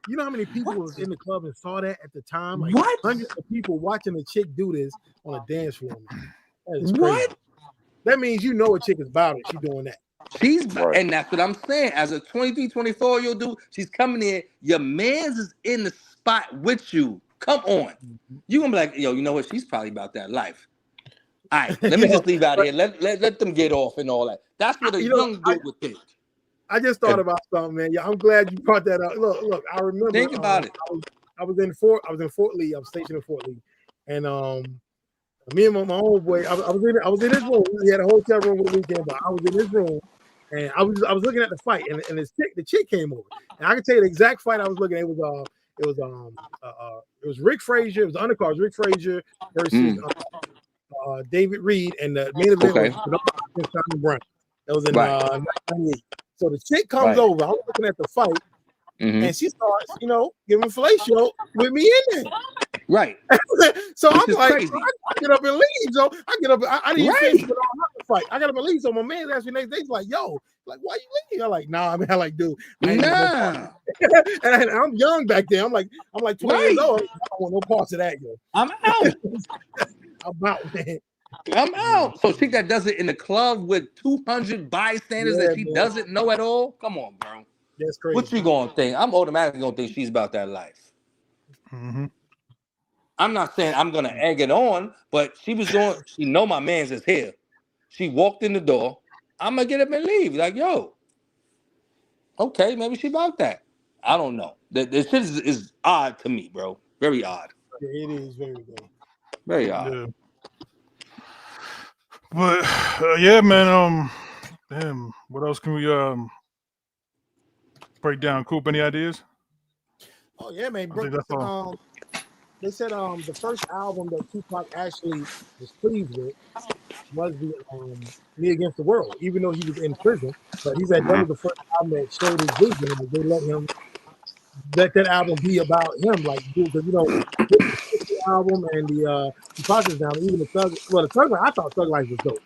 You know how many people was in the club and saw that at the time? Like
what?
Hundreds of people watching a chick do this on a dance floor. Man. That is crazy.
What?
That means you know a chick is about it. She's doing that.
And that's what I'm saying. As a 23, 24-year-old dude, she's coming in. Your man's is in the spot with you. Come on. You're gonna be like, yo, you know what? She's probably about that life. All right, let me just leave out here. Let them get off and all that. That's what a young dude would think.
I just thought about something, man. Yeah, I'm glad you brought that up. Look, I remember.
Think about it.
I was in Fort Lee. I was stationed in Fort Lee, and me and my old boy. I was in his room. We had a hotel room for the weekend, but I was in his room, and I was looking at the fight, and the chick came over, and I can tell you the exact fight I was looking at. It was Rick Frazier. It was the undercard. Rick Frazier versus David Reed, and the main event was Simon Brown. That was in 98. So the chick comes over. I was looking at the fight, and she starts, giving fellatio with me in there.
Right.
So
Which
I'm
is
like,
crazy.
I get up and leave. So I get up. I didn't even finish with all the fight. I got up and leave. So my man asked me next day, he's like, "Yo, like, why you leaving?" I'm like, "Nah, I mean, I like, dude, I ain't got no parts." And I'm young back then. I'm like 20 years old. I don't want no parts of that, yo.
I'm out.
I'm out, man.
I'm out. So she that does it in the club with 200 bystanders that she doesn't know at all. Come on, bro.
That's crazy.
What you gonna think? I'm automatically gonna think she's about that life.
Mm-hmm.
I'm not saying I'm gonna egg it on, but she was doing. She know my man's is here. She walked in the door. I'm gonna get up and leave. Like, yo, okay, maybe she about that. I don't know. The shit is odd to me, bro. Very odd.
It is very good.
Very odd.
Yeah. But yeah, man. Damn. What else can we break down? Coop, any ideas?
Oh yeah, man.
I think that's all.
They said the first album that Tupac actually was pleased with was the Me Against the World, even though he was in prison. But he said that was the first album that showed his vision, and they let that album be about him, like, because the album and the Tupac is down, even the Thug Life, I thought Thug Life was dope.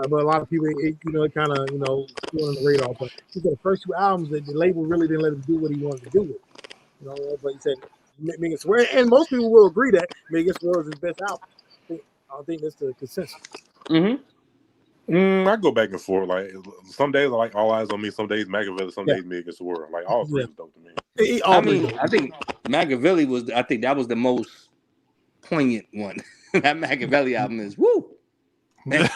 But a lot of people, it kind of, still on the radar. But he said the first two albums that the label really didn't let him do what he wanted to do with it. But he said Me Against the World, and most people will agree that Me Against the World is his best album. I think that's the consensus.
I go back and forth. Like some days, I like All Eyes on Me. Some days Machiavelli. Some days Me Against the World. Like all three is dope to me.
I think Machiavelli was. I think that was the most poignant one. That Machiavelli album is woo. Man.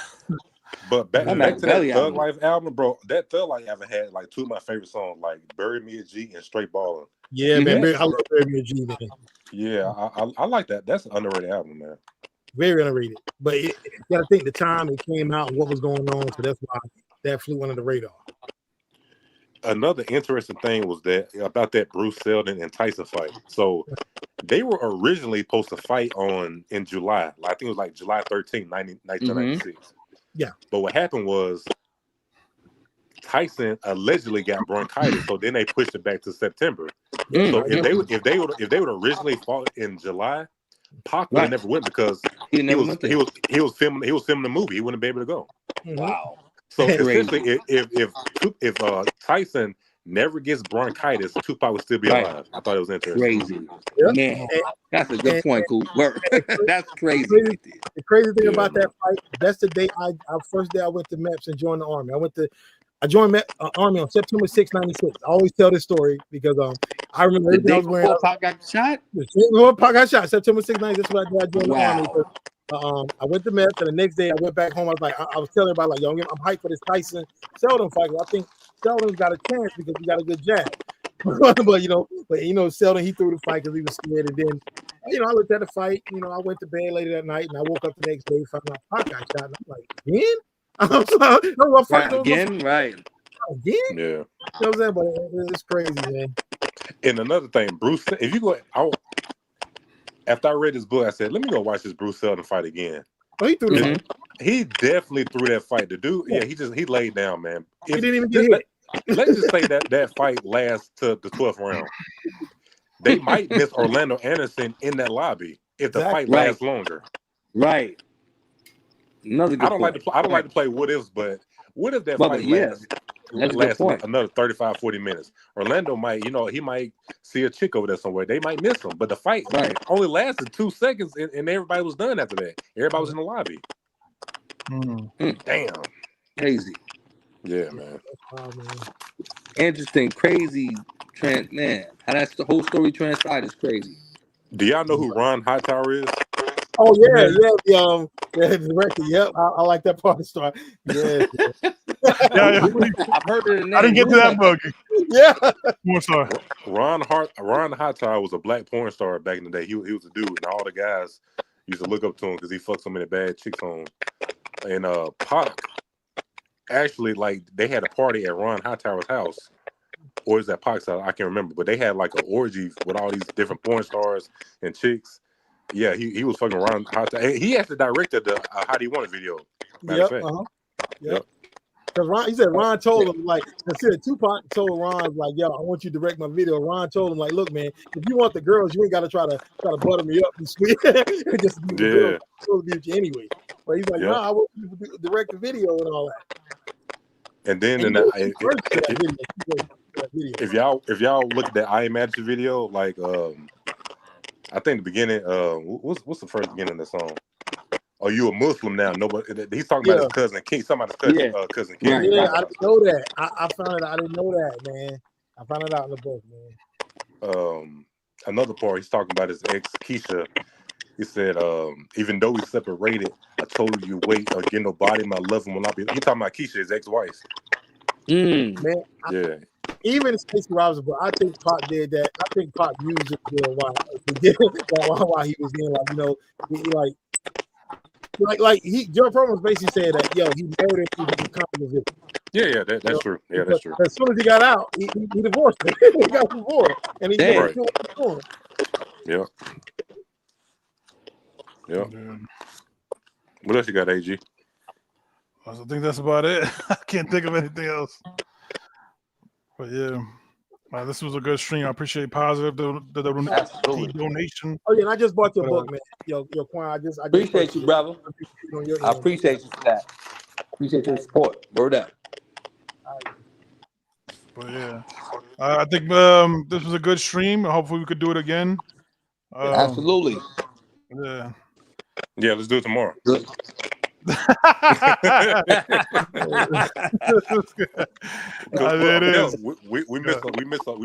But back to that Thug Life album, bro. That Thug Life album had like two of my favorite songs, like "Bury Me a G" and "Straight Ballin'."
Yeah, man. I love "Bury Me a G," man.
Yeah, I like that. That's an underrated album, man.
Very underrated. But you got to think the time it came out and what was going on, so that's why that flew under the radar.
Another interesting thing was that about that Bruce Seldon and Tyson fight. So they were originally supposed to fight in July. I think it was like July 13, 1996.
Yeah.
But what happened was Tyson allegedly got bronchitis, so then they pushed it back to September. So if they would originally fought in July, Pac would have never went because he was filming the movie. He wouldn't be able to go.
Wow.
So essentially, if Tyson never gets bronchitis, Tupac would still be alive. I thought it was interesting.
Crazy. Man, that's a good point, Coop. That's crazy.
The crazy thing about that fight, that's the day first day I went to MEPS and joined the Army. I joined Army on September 6, 96. I always tell this story because I remember
the day before Pac got shot.
Before Pac got shot, September 6, 96. That's what I did. I joined the Army. I went to MEPS, and the next day I went back home. I was like, I was telling everybody, like, yo, I'm hyped for this Tyson Seldon fight. I think Seldon's got a chance because he got a good jab. but Seldon, he threw the fight because he was scared. And then, I looked at the fight. I went to bed later that night, and I woke up the next day, found out Pac got shot, and I'm like, again?
Again, right?
Again?
Yeah.
You know what I'm saying? But it's crazy, man.
And another thing, Bruce, if you go, after I read this book, I said, let me go watch this Bruce Seldon fight again.
Oh, he threw the fight.
He definitely threw that fight. The dude, he laid down, man.
He didn't even get hit.
Let's just say that fight lasts to the 12th round. They might miss Orlando Anderson in that lobby if the fight lasts longer.
Right. Another good
I don't like to play what ifs, but what if that fight lasts another 35, 40 minutes? Orlando might, he might see a chick over there somewhere. They might miss him, but the fight only lasted 2 seconds, and everybody was done after that. Everybody was in the lobby. Damn.
Crazy.
Yeah, man.
Interesting, crazy, man. How that's the whole story transpired is crazy.
Do y'all know who Ron Hightower is?
Oh yeah, the director. Yep, I like that part of the story. Yeah,
I've heard it.
I didn't get to that book.
Yeah,
porn star.
Ron Hightower was a black porn star back in the day. He was a dude, and all the guys used to look up to him because he fucked so many bad chicks on. And Pac, actually, like they had a party at Ron Hightower's house, or is that Pac's house? I can't remember, but they had like an orgy with all these different porn stars and chicks. Yeah, he was fucking Ron Hightower. He actually directed the How Do You Want It video.
Yep. Because Ron, he said Ron told him, like, instead Tupac told Ron, like, yo, I want you to direct my video. Ron told him, like, look, man, if you want the girls, you ain't gotta try to butter me up and sweet. Just be the girls to be with you anyway. But he's like, nah, I want you to direct the video and all that.
And then if y'all look at that I Am Magic video, like I think the beginning, what's the first beginning of the song? Oh, you a Muslim now? Nobody. He's talking about his cousin King. Somebody's cousin, cousin King.
Yeah, I didn't know that. I found it. I didn't know that, man. I found it out in the book, man.
Another part, he's talking about his ex Keisha. He said, even though we separated, I told you, wait, again, nobody, my love will not be. He talking about Keisha, his ex-wife.
Man,
yeah.
Even Stacey Robinson, but I think Pac did that. I think Pac used it while he was in, like, you know, Joe Pro was basically saying that, yo, he murdered him.
Yeah, that's true. Yeah, that's true.
As soon as he got out, he divorced him. He got divorced, and he did it.
Yeah. Yeah. What else you got, AG?
I think that's about it. I can't think of anything else. But yeah, this was a good stream. I appreciate Positive the donation.
Oh yeah, and I just bought your book, man. Your Quan. I just
appreciate you, brother. I appreciate you for that. Appreciate your support. Word up.
But yeah, I think this was a good stream. Hopefully, we could do it again.
Absolutely.
Yeah.
Yeah, let's do it tomorrow. We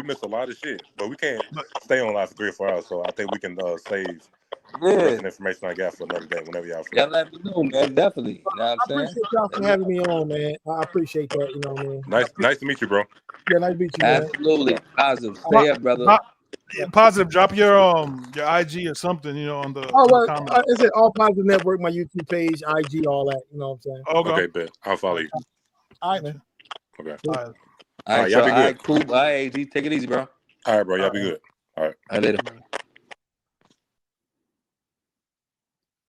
miss a lot of shit, but we can't stay on live for 3 or 4 hours. So I think we can save the information I got for another day. Whenever y'all free.
Yeah, let me know, man. Definitely. You know what I'm saying?
I appreciate y'all for having me on, man. I appreciate that. You know what I mean?
Nice to meet you, bro.
Yeah, nice to meet you.
Absolutely. Man. Positive. Stay up, brother.
Positive. Drop your IG or something, you know, on the.
Is it All Positive Network? My YouTube page, IG, all that. You know what I'm saying?
Okay, bet. I'll follow you.
All right, man.
Okay.
All right, y'all be good. Cool. All right, AG, take it easy, bro.
All right, bro. Y'all be good. All right.
Later.